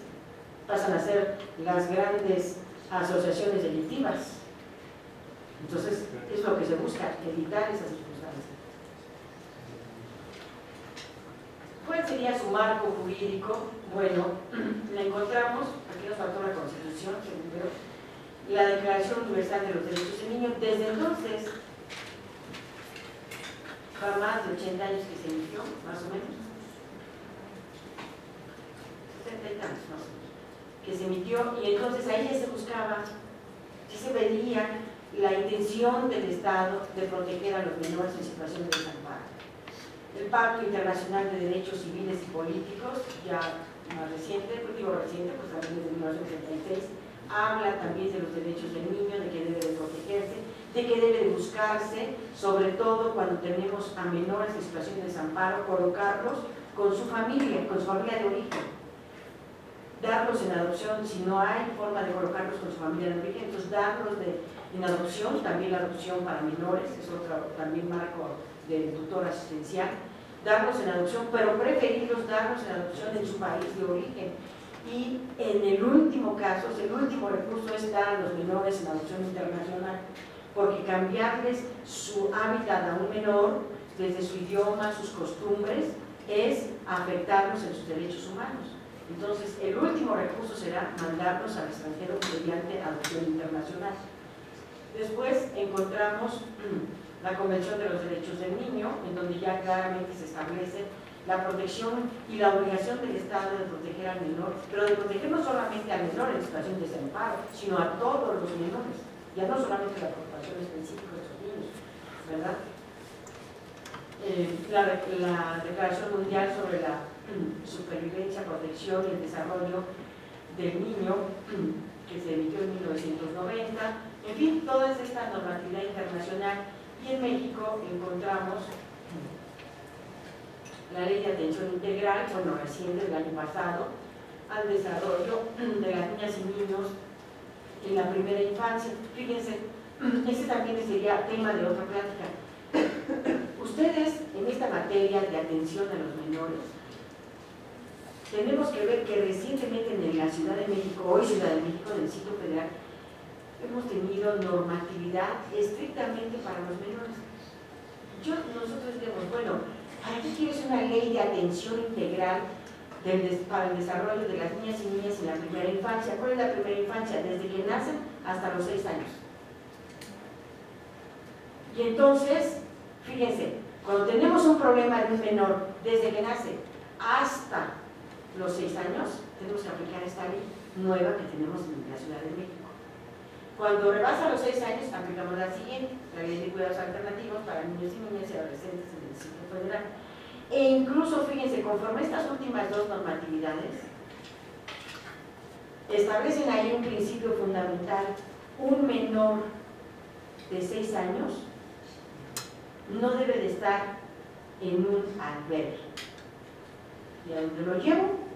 pasan a ser las grandes asociaciones delictivas. Entonces, es lo que se busca, evitar esas circunstancias. ¿Cuál sería su marco jurídico? Bueno, la encontramos, aquí nos faltó la Constitución, primero, la Declaración Universal de los Derechos del Niño. Desde entonces, va más de 80 años que se emitió, más o menos, 70 y tantos más o menos, que se emitió, y entonces ahí ya se buscaba, ya se veía la intención del Estado de proteger a los menores en situación de desamparo. El Pacto Internacional de Derechos Civiles y Políticos, ya más reciente, pues digo reciente, pues también desde 1976, habla también de los derechos del niño, de que debe de protegerse, de que debe de buscarse, sobre todo cuando tenemos a menores en situación de desamparo, colocarlos con su familia de origen, darlos en adopción, si no hay forma de colocarlos con su familia de origen, entonces darlos en adopción, también la adopción para menores, es otro también marco de tutor asistencial, darlos en adopción, pero preferirlos darlos en adopción en su país de origen. Y en el último caso, el último recurso es dar a los menores en adopción internacional, porque cambiarles su hábitat a un menor, desde su idioma, sus costumbres, es afectarlos en sus derechos humanos. Entonces, el último recurso será mandarlos al extranjero mediante adopción internacional. Después encontramos la Convención de los Derechos del Niño, en donde ya claramente se establece la protección y la obligación del Estado de proteger al menor, pero de proteger no solamente al menor en situación de desamparo, sino a todos los menores, ya no solamente la preocupación específica de estos niños, ¿verdad? La Declaración Mundial sobre la Supervivencia, Protección y el Desarrollo del Niño, que se emitió en 1990, en fin, toda esta normatividad internacional. Y en México encontramos la Ley de Atención Integral, bueno, reciente del año pasado, al desarrollo de las niñas y niños en la primera infancia. Fíjense, ese también sería tema de otra plática. Ustedes, en esta materia de atención a los menores, tenemos que ver que recientemente en la Ciudad de México, hoy Ciudad de México, en el Distrito Federal, hemos tenido normatividad estrictamente para los menores. Nosotros decimos, bueno, ¿para qué quieres una ley de atención integral para el desarrollo de las niñas y niñas en la primera infancia? ¿Cuál es la primera infancia? Desde que nacen hasta los 6 años. Y entonces, fíjense, cuando tenemos un problema de un menor desde que nace hasta los 6 años, tenemos que aplicar esta ley nueva que tenemos en la Ciudad de México. Cuando rebasa los 6 años, aplicamos la siguiente, la Ley de Cuidados Alternativos para niños y niñas y adolescentes en el Distrito Federal. E incluso, fíjense, conforme estas últimas dos normatividades, establecen ahí un principio fundamental: un menor de 6 años no debe de estar en un albergue. ¿Y a dónde lo llevo?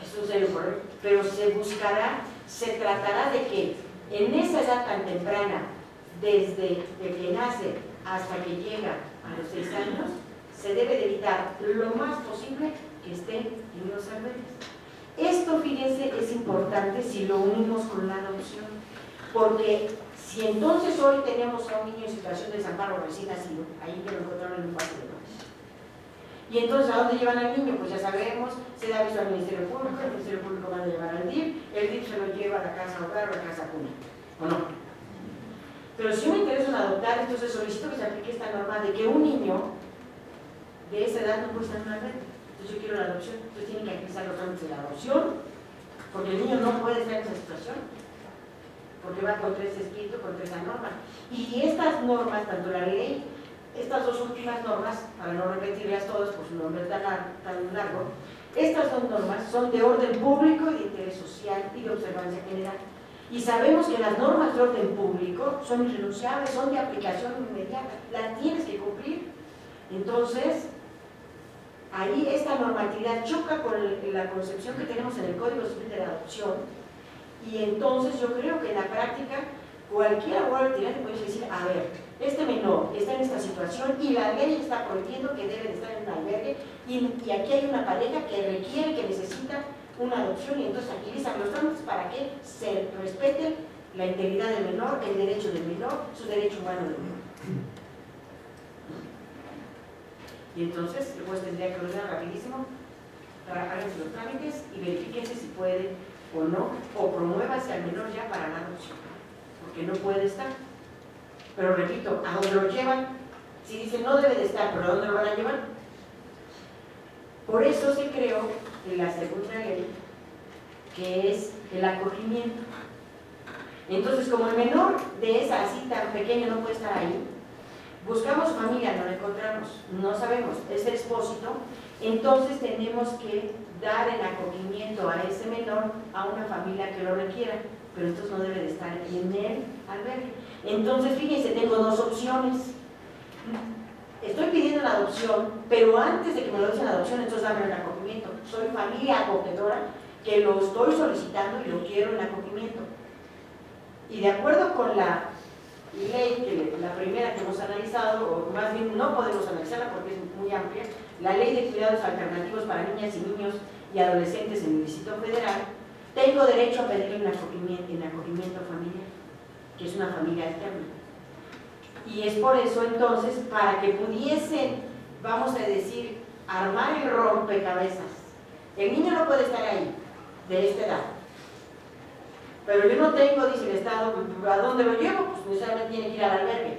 Eso sería correcto, pero se buscará, se tratará de que en esa edad tan temprana, desde el que nace hasta que llega a los 6 años, se debe de evitar lo más posible que esté en los albergues. Esto, fíjense, es importante si lo unimos con la adopción, porque si entonces hoy tenemos a un niño en situación de desamparo recién nacido, ahí que lo encontraron en un patio de baños, y entonces, ¿a dónde llevan al niño? Pues ya sabemos, se da aviso al Ministerio Público, el Ministerio Público va a llevar al DIF, el DIF se lo lleva a la casa hogar o a la casa cuna, ¿o no? Pero si me interesa en adoptar, entonces solicito que se aplique esta norma de que un niño de esa edad no puede estar en una red. Entonces yo quiero la adopción, entonces tienen que agilizar los trámites de la adopción, porque el niño no puede estar en esa situación, porque va contra ese espíritu, contra esa norma. Y estas normas, tanto la ley, estas dos últimas normas, para no repetirlas todas por su nombre tan largo, estas dos normas son de orden público y de interés social y de observancia general. Y sabemos que las normas de orden público son irrenunciables, son de aplicación inmediata, las tienes que cumplir. Entonces, ahí esta normatividad choca con la concepción que tenemos en el Código Civil de la Adopción, y entonces yo creo que en la práctica cualquier abogado tirante puede decir, a ver, este menor está en esta situación y la ley está prohibiendo que debe de estar en un albergue, y aquí hay una pareja que requiere, que necesita una adopción y entonces agilizan los trámites para que se respete la integridad del menor, el derecho del menor, su derecho humano del menor. Y entonces el juez tendría que ordenar rapidísimo para háganse los trámites y verifíquense si puede o no, o promuévase al menor ya para la adopción, porque no puede estar. Pero repito, ¿a dónde lo llevan? Si dicen no debe de estar, ¿pero a dónde lo van a llevar? Por eso se creó en la segunda ley, que es el acogimiento. Entonces, como el menor de esa así tan pequeño no puede estar ahí, buscamos familia, no la encontramos, no sabemos, es el expósito, entonces tenemos que dar el acogimiento a ese menor a una familia que lo requiera, pero entonces no debe de estar en el albergue. Entonces, fíjense, tengo dos opciones. Estoy pidiendo la adopción, pero antes de que me lo den la adopción, entonces dame el acogimiento. Soy familia acogedora que lo estoy solicitando y lo quiero en acogimiento. Y de acuerdo con la ley, que la primera que hemos analizado, o más bien no podemos analizarla porque es muy amplia, la Ley de Cuidados Alternativos para Niñas y Niños y Adolescentes en el Distrito Federal, tengo derecho a pedir un acogimiento familiar, que es una familia alterna. Y es por eso entonces, para que pudiesen, vamos a decir, armar el rompecabezas. El niño no puede estar ahí, de esta edad. Pero yo no tengo, dice el Estado, ¿a dónde lo llevo? Pues necesariamente tiene que ir al albergue.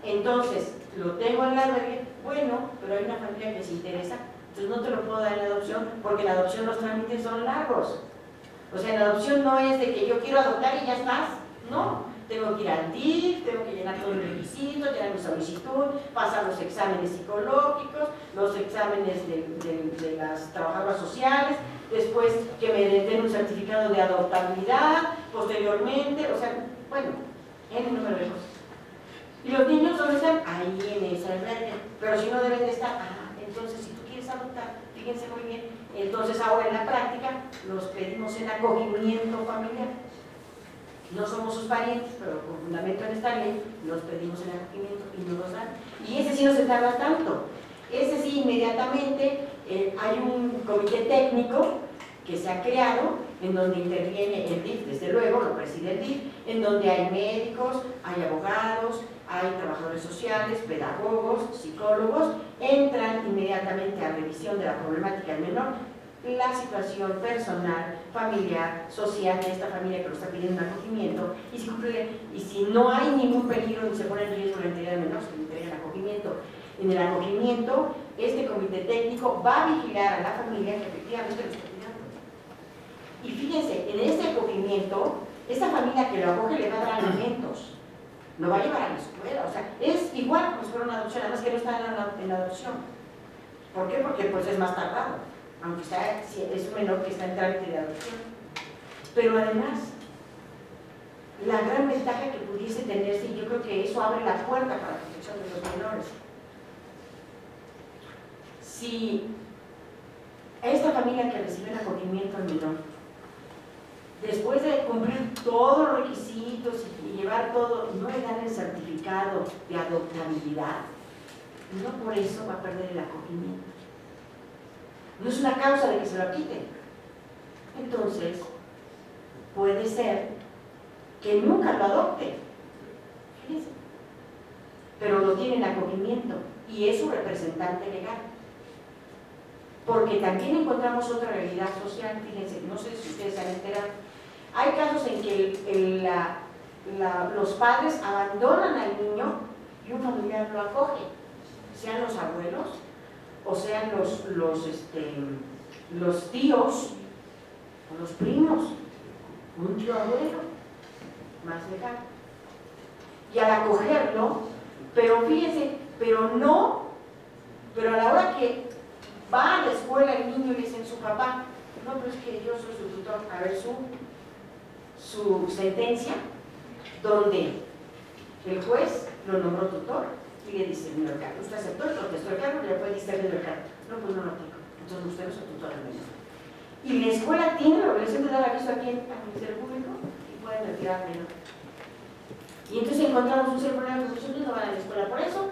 Entonces, lo tengo en el albergue, bueno, pero hay una familia que se interesa, entonces no te lo puedo dar en la adopción, porque en la adopción los trámites son largos. O sea, en la adopción no es de que yo quiero adoptar y ya estás, no. Tengo que ir al DIF, tengo que llenar todos los requisitos, llenar mi solicitud, pasar los exámenes psicológicos, los exámenes de las trabajadoras sociales, después que me den un certificado de adoptabilidad, posteriormente, o sea, bueno, en el número de cosas. Y los niños, ¿dónde están? Ahí en ese albergue, pero si no deben de estar, entonces si tú quieres adoptar, fíjense muy bien, entonces ahora en la práctica los pedimos en acogimiento familiar. No somos sus parientes, pero con fundamento en esta ley los pedimos en acogimiento y no los dan. Y ese sí no se tarda tanto. Ese sí, inmediatamente hay un comité técnico que se ha creado, en donde interviene el DIF, desde luego, lo preside el DIF, en donde hay médicos, hay abogados, hay trabajadores sociales, pedagogos, psicólogos, entran inmediatamente a revisión de la problemática del menor, la situación personal, familiar, social de esta familia que lo está pidiendo un acogimiento, y si no hay ningún peligro ni se pone en riesgo la integridad del menor, se le entrega el acogimiento. En el acogimiento, este comité técnico va a vigilar a la familia que efectivamente lo está pidiendo. Y fíjense, en este acogimiento, esta familia que lo acoge le va a dar alimentos, lo va a llevar a la escuela, o sea, es igual como si fuera una adopción, además que no está en la adopción. ¿Por qué? Porque pues es más tardado, aunque es un menor que está en trámite de adopción. Pero además, la gran ventaja que pudiese tenerse, y yo creo que eso abre la puerta para la protección de los menores. Si esta familia que recibe el acogimiento al menor, después de cumplir todos los requisitos y llevar todo, no le dan el certificado de adoptabilidad, no por eso va a perder el acogimiento. No es una causa de que se lo quiten. Entonces, puede ser que nunca lo adopte, fíjense, pero lo tiene en acogimiento y es su representante legal. Porque también encontramos otra realidad social, fíjense, no sé si ustedes se han enterado. Hay casos en que los padres abandonan al niño y un familiar lo acoge, sean los abuelos o sean los tíos o los primos, un tío abuelo más lejano. Y al acogerlo, pero fíjense, pero a la hora que va a la escuela el niño y le dicen su papá, no, pero es que yo soy su tutor, a ver su sentencia, donde el juez lo nombró tutor y le dice, señor Carlos, usted aceptó el protesto del cargo y le puede discernir el cargo. No, pues no lo tengo, entonces usted no es el tutor del menor. Y la escuela tiene la obligación de dar aviso aquí al Ministerio Público y pueden retirar al menor. Y entonces encontramos un serio problema que muchos niños no van a la escuela por eso,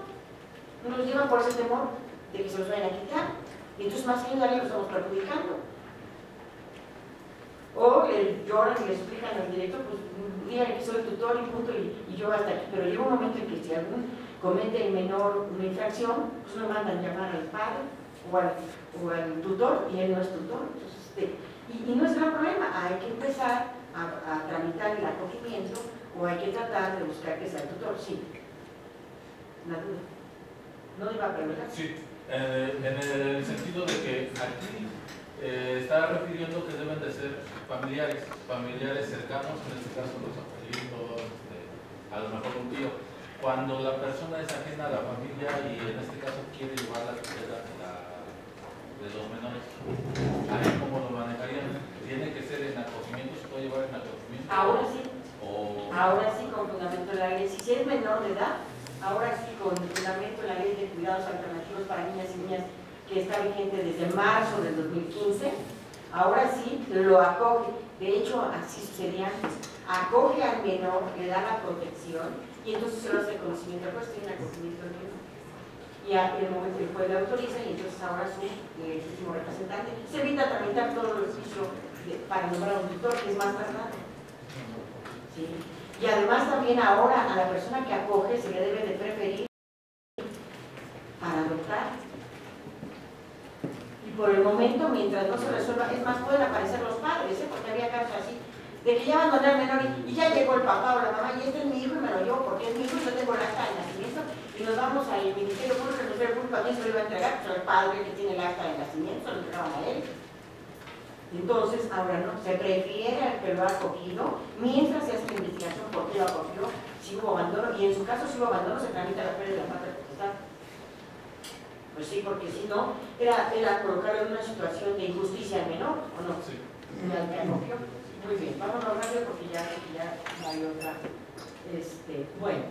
no los llevan por ese temor de que se los vayan a quitar. Y entonces más que ayudarle lo estamos perjudicando. O lloran y le explican al director, pues díganle que soy tutor y punto, y yo hasta aquí. Pero llega un momento en que si algún comete el menor una infracción, pues lo mandan llamar al padre o al tutor, y él no es tutor. Entonces, y no es gran problema, hay que empezar a tramitar el acogimiento, o hay que tratar de buscar que sea el tutor. Sí, una duda. ¿No iba a preguntar? Sí, en el sentido de que aquí está refiriendo que deben de ser familiares cercanos, en este caso los abuelitos, a lo mejor un tío. Cuando la persona es ajena a la familia y en este caso quiere llevar la tutela de los menores, ¿ahí cómo lo manejarían? ¿Tiene que ser en acogimiento? ¿Se puede llevar en acogimiento? Ahora sí. Ahora sí, con fundamento de la ley. Si es menor de edad, ahora sí, con fundamento de la ley de cuidados alternativos para niñas y niñas, que está vigente desde marzo del 2015, ahora sí lo acoge. De hecho, así sucedía antes. Acoge al menor, le da la protección y entonces se lo hace conocimiento, pues tiene acogimiento del menor. Y en el momento que el juez le autoriza, y entonces ahora su legítimo representante se evita tramitar todo el oficio para nombrar a un tutor, que es más tardado. ¿Sí? Y además también ahora a la persona que acoge se le debe de preferir para adoptar. Y por el momento, mientras no se resuelva, es más, pueden aparecer los padres, porque había casos así, de que ya abandoné al menor y ya llegó el papá o la mamá, y este es mi hijo y me lo llevo porque es mi hijo y yo tengo el acta de nacimiento, y nos vamos al Ministerio Público, el Ministerio Público a mí se lo iba a entregar, pues el padre que tiene el acta de nacimiento, se lo entregaban a él. Entonces, ahora no, se prefiere al que lo ha acogido, mientras se hace la investigación por qué lo acogió, si hubo abandono, y en su caso si hubo abandono se tramita la pérdida de la patria potestad. Pues sí, porque si no, era colocarlo en una situación de injusticia al menor, ¿o no? Sí. Al que acogió. Muy bien, vamos a rápido porque ya hay otra. Bueno,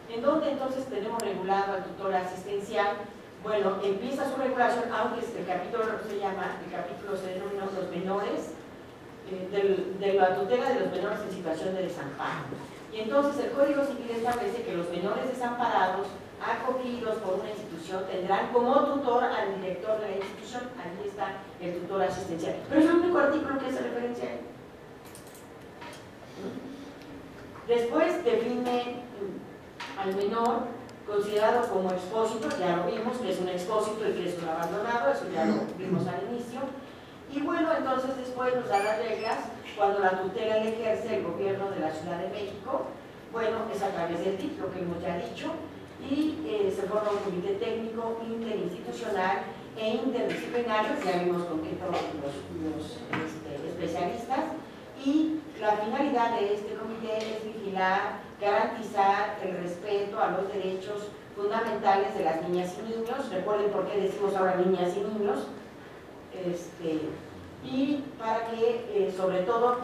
¿en dónde entonces tenemos regulado al tutor asistencial? Bueno, empieza su regulación, aunque el capítulo se denomina los menores, de la tutela de los menores en situación de desamparo. Y entonces el Código Civil establece que los menores desamparados, acogidos por una institución, tendrán como tutor al director de la institución. Allí está el tutor asistencial. Pero es el único artículo que hace referencia a él. Después define al menor considerado como expósito, ya lo vimos, que es un expósito y que es un abandonado, eso ya lo vimos al inicio. Y bueno, entonces después nos da las reglas cuando la tutela le ejerce el gobierno de la Ciudad de México. Bueno, es a través del TIC, lo que hemos ya dicho, y se forma un comité técnico interinstitucional e interdisciplinario, ya vimos con qué todos los especialistas, y la finalidad de este comité es vigilar, garantizar el respeto a los derechos fundamentales de las niñas y niños. Recuerden por qué decimos ahora niñas y niños, y para que sobre todo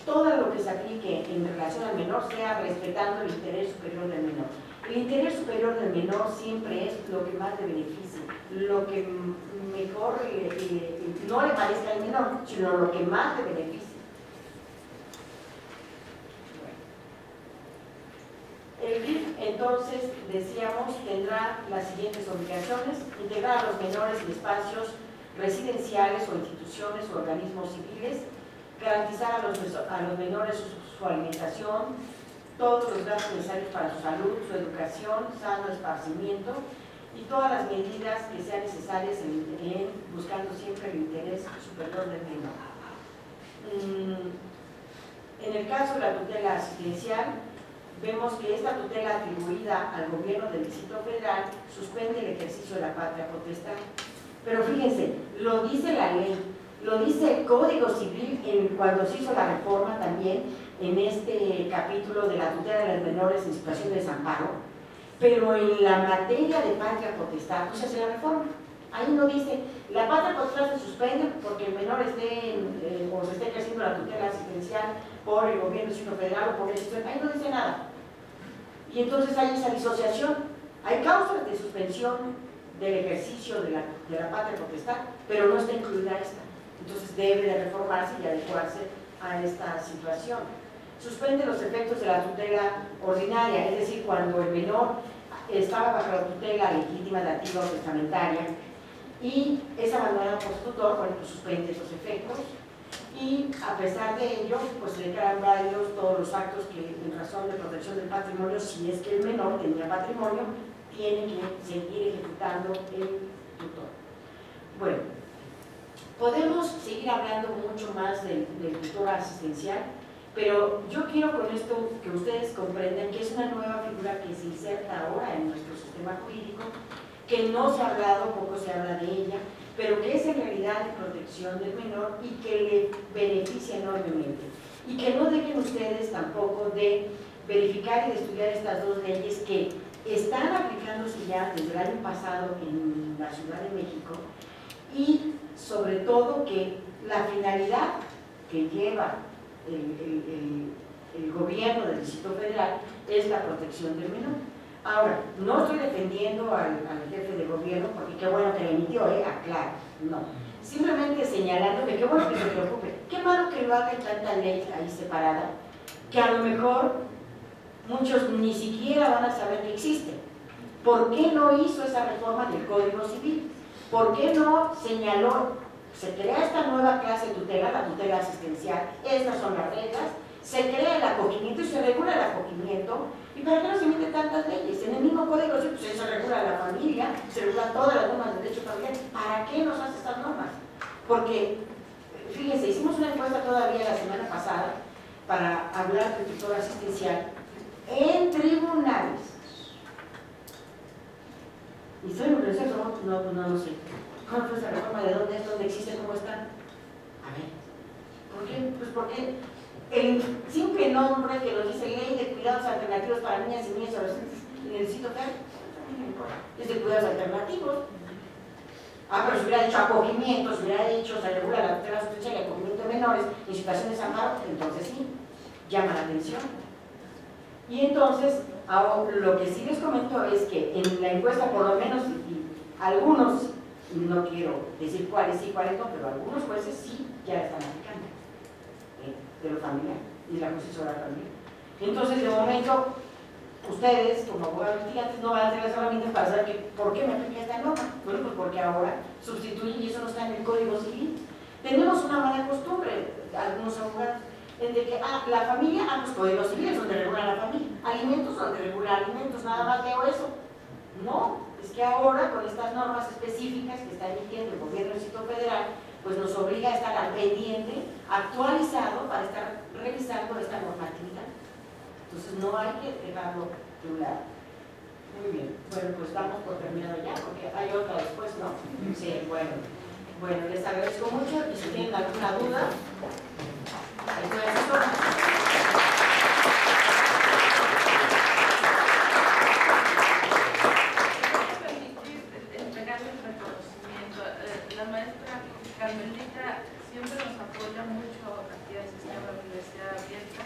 lo que se aplique en relación al menor sea respetando el interés superior del menor. El interés superior del menor siempre es lo que más le beneficie, lo que mejor no le parezca al menor, sino lo que más le beneficie. El BIF, entonces, decíamos, tendrá las siguientes obligaciones: integrar a los menores en espacios residenciales o instituciones o organismos civiles, garantizar a los menores su alimentación, todos los gastos necesarios para su salud, su educación, sano esparcimiento y todas las medidas que sean necesarias buscando siempre el interés superior del menor. En el caso de la tutela asistencial, vemos que esta tutela atribuida al gobierno del Distrito Federal suspende el ejercicio de la patria potestad. Pero fíjense, lo dice la ley, lo dice el Código Civil cuando se hizo la reforma también en este capítulo de la tutela de los menores en situación de desamparo, pero en la materia de patria potestad no se hace la reforma. Ahí no dice, la patria potestad se suspende porque el menor esté o se esté ejerciendo la tutela asistencial por el gobierno del Distrito Federal o por el Distrito. Ahí no dice nada. Y entonces hay esa disociación, hay causas de suspensión del ejercicio de la patria potestad, pero no está incluida esta. Entonces debe de reformarse y adecuarse a esta situación. Suspende los efectos de la tutela ordinaria, es decir, cuando el menor estaba bajo la tutela legítima, dativa o testamentaria y es abandonado por su tutor, bueno, pues suspende esos efectos. y a pesar de ello, pues se declaran válidos todos los actos que en razón de protección del patrimonio, si es que el menor tenía patrimonio, tiene que seguir ejecutando el tutor. Bueno, podemos seguir hablando mucho más del tutor asistencial, pero yo quiero con esto que ustedes comprendan que es una nueva figura que se inserta ahora en nuestro sistema jurídico, que no se ha hablado, poco se habla de ella, pero que es en realidad de protección del menor y que le beneficia enormemente. Y que no dejen ustedes tampoco de verificar y de estudiar estas dos leyes que están aplicándose ya desde el año pasado en la Ciudad de México, y sobre todo que la finalidad que lleva el gobierno del Distrito Federal es la protección del menor. Ahora, no estoy defendiendo al jefe de gobierno, porque qué bueno que le emitió, aclaro, no. Simplemente señalando que qué bueno que se preocupe, qué malo que lo haga en tanta ley ahí separada, que a lo mejor muchos ni siquiera van a saber que existe. ¿Por qué no hizo esa reforma del Código Civil? ¿Por qué no señaló, se crea esta nueva clase de tutela, la tutela asistencial, estas son las reglas, se crea el acogimiento y se regula el acogimiento? ¿Y para qué no se emiten tantas leyes? En el mismo Código Civil se regula la familia, se regulan todas las normas de derecho familiar. ¿Para qué nos hace estas normas? Porque, fíjense, hicimos una encuesta todavía la semana pasada para hablar del tutor asistencial en tribunales. ¿Y soy un proceso? No sé. ¿Cómo fue esa reforma? ¿De dónde es? ¿Dónde existe? ¿Cómo está? A ver. ¿Por qué? Pues porque el simple nombre que nos dice Ley de Cuidados Alternativos para Niñas y Niños y Adolescentes en el sitio tal, es de cuidados alternativos. Pero si hubiera dicho acogimiento, si hubiera dicho se regula la tutela asistencial y acogimiento de menores en situaciones de amparo, entonces sí, llama la atención. Y entonces, ahora, lo que sí les comento es que en la encuesta, por lo menos, y algunos, no quiero decir cuáles sí, cuáles no, pero algunos jueces sí ya están aplicando de lo familiar y la justicia oral también. Entonces, de momento, ustedes, como abogados litigantes, no van a tener las herramientas para saber que, por qué me apliqué esta norma. Bueno, pues porque ahora sustituyen y eso no está en el Código Civil. Tenemos una mala costumbre, algunos abogados, en de que la familia, pues Códigos Civiles donde regula la familia, alimentos donde regula alimentos, nada más leo eso. No, es que ahora con estas normas específicas que está emitiendo el gobierno del Distrito Federal, pues nos obliga a estar al pendiente, actualizado para estar revisando esta normatividad. Entonces no hay que dejarlo de un lado. Muy bien, bueno, pues damos por terminado ya, porque hay otra después, ¿no? Sí, bueno, les agradezco mucho y si tienen alguna duda, estoy a sus órdenes. La maestra Carmelita siempre nos apoya mucho aquí al sistema de universidad abierta,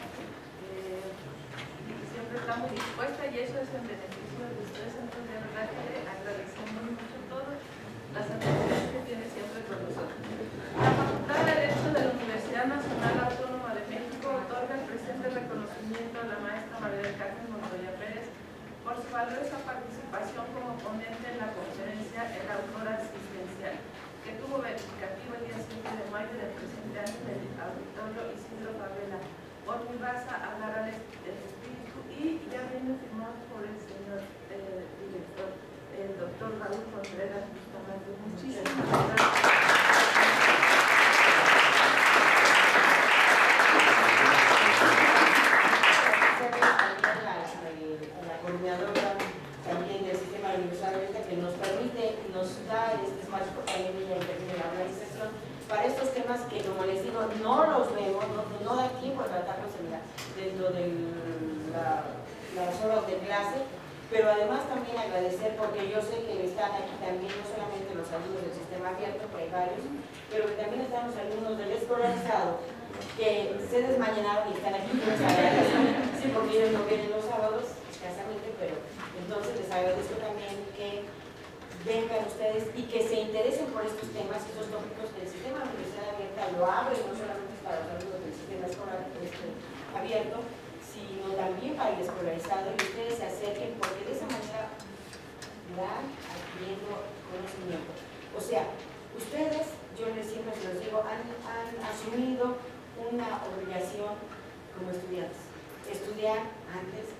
siempre está muy dispuesta y eso es en beneficio de ustedes. Entonces, de verdad que agradecemos mucho todas las atenciones que tiene siempre con nosotros. La Facultad de Derecho de la Universidad Nacional Autónoma de México otorga el presente reconocimiento a la maestra María del Carmen Montoya Pérez por su valiosa participación como ponente en la conferencia El Autor Asistencial, que tuvo verificativo el día 7 de mayo del presente año en el auditorio Isidro Favela. Por mi raza hablará el espíritu y ya viene firmado por el señor director, el doctor Raúl Contreras Bustamante. Muchísimas gracias. La coordinadora también del sistema de universidad abierta que nos permite, nos da este espacio porque también ella interviene en la organización para estos temas que, como les digo, no los vemos, no da tiempo de tratarlos dentro de las horas de clase, pero además también agradecer porque yo sé que están aquí también no solamente los alumnos del sistema abierto, que hay varios, pero que también están los alumnos del escolarizado que se desmañanaron y están aquí. Sí, porque ellos no vienen los sábados escasamente, pero entonces les agradezco también que vengan ustedes y que se interesen por estos temas, estos tópicos que el sistema de universidad abierta lo abre, no solamente para los alumnos del sistema escolar abierto, sino también para el escolarizado, y ustedes se acerquen porque de esa manera van adquiriendo conocimiento. O sea, ustedes yo les siempre se los digo, han asumido una obligación como estudiantes. Estudiar antes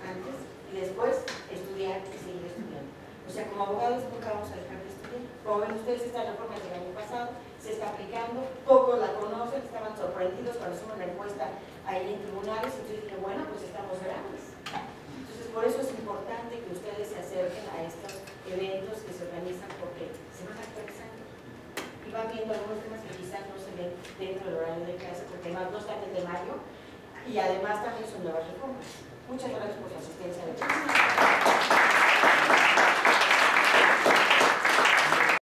y después estudiar y seguir estudiando. O sea, como abogados nunca vamos a dejar de estudiar. Como ven ustedes, esta reforma del año pasado se está aplicando, pocos la conocen, estaban sorprendidos cuando hicimos la encuesta ahí en tribunales, entonces dije, bueno, pues estamos grandes. Entonces, por eso es importante que ustedes se acerquen a estos eventos que se organizan porque se van actualizando. Y van viendo algunos temas que quizás no se ven dentro del horario de clase porque no están desde mayo y además también son nuevas reformas. Muchas gracias por su asistencia.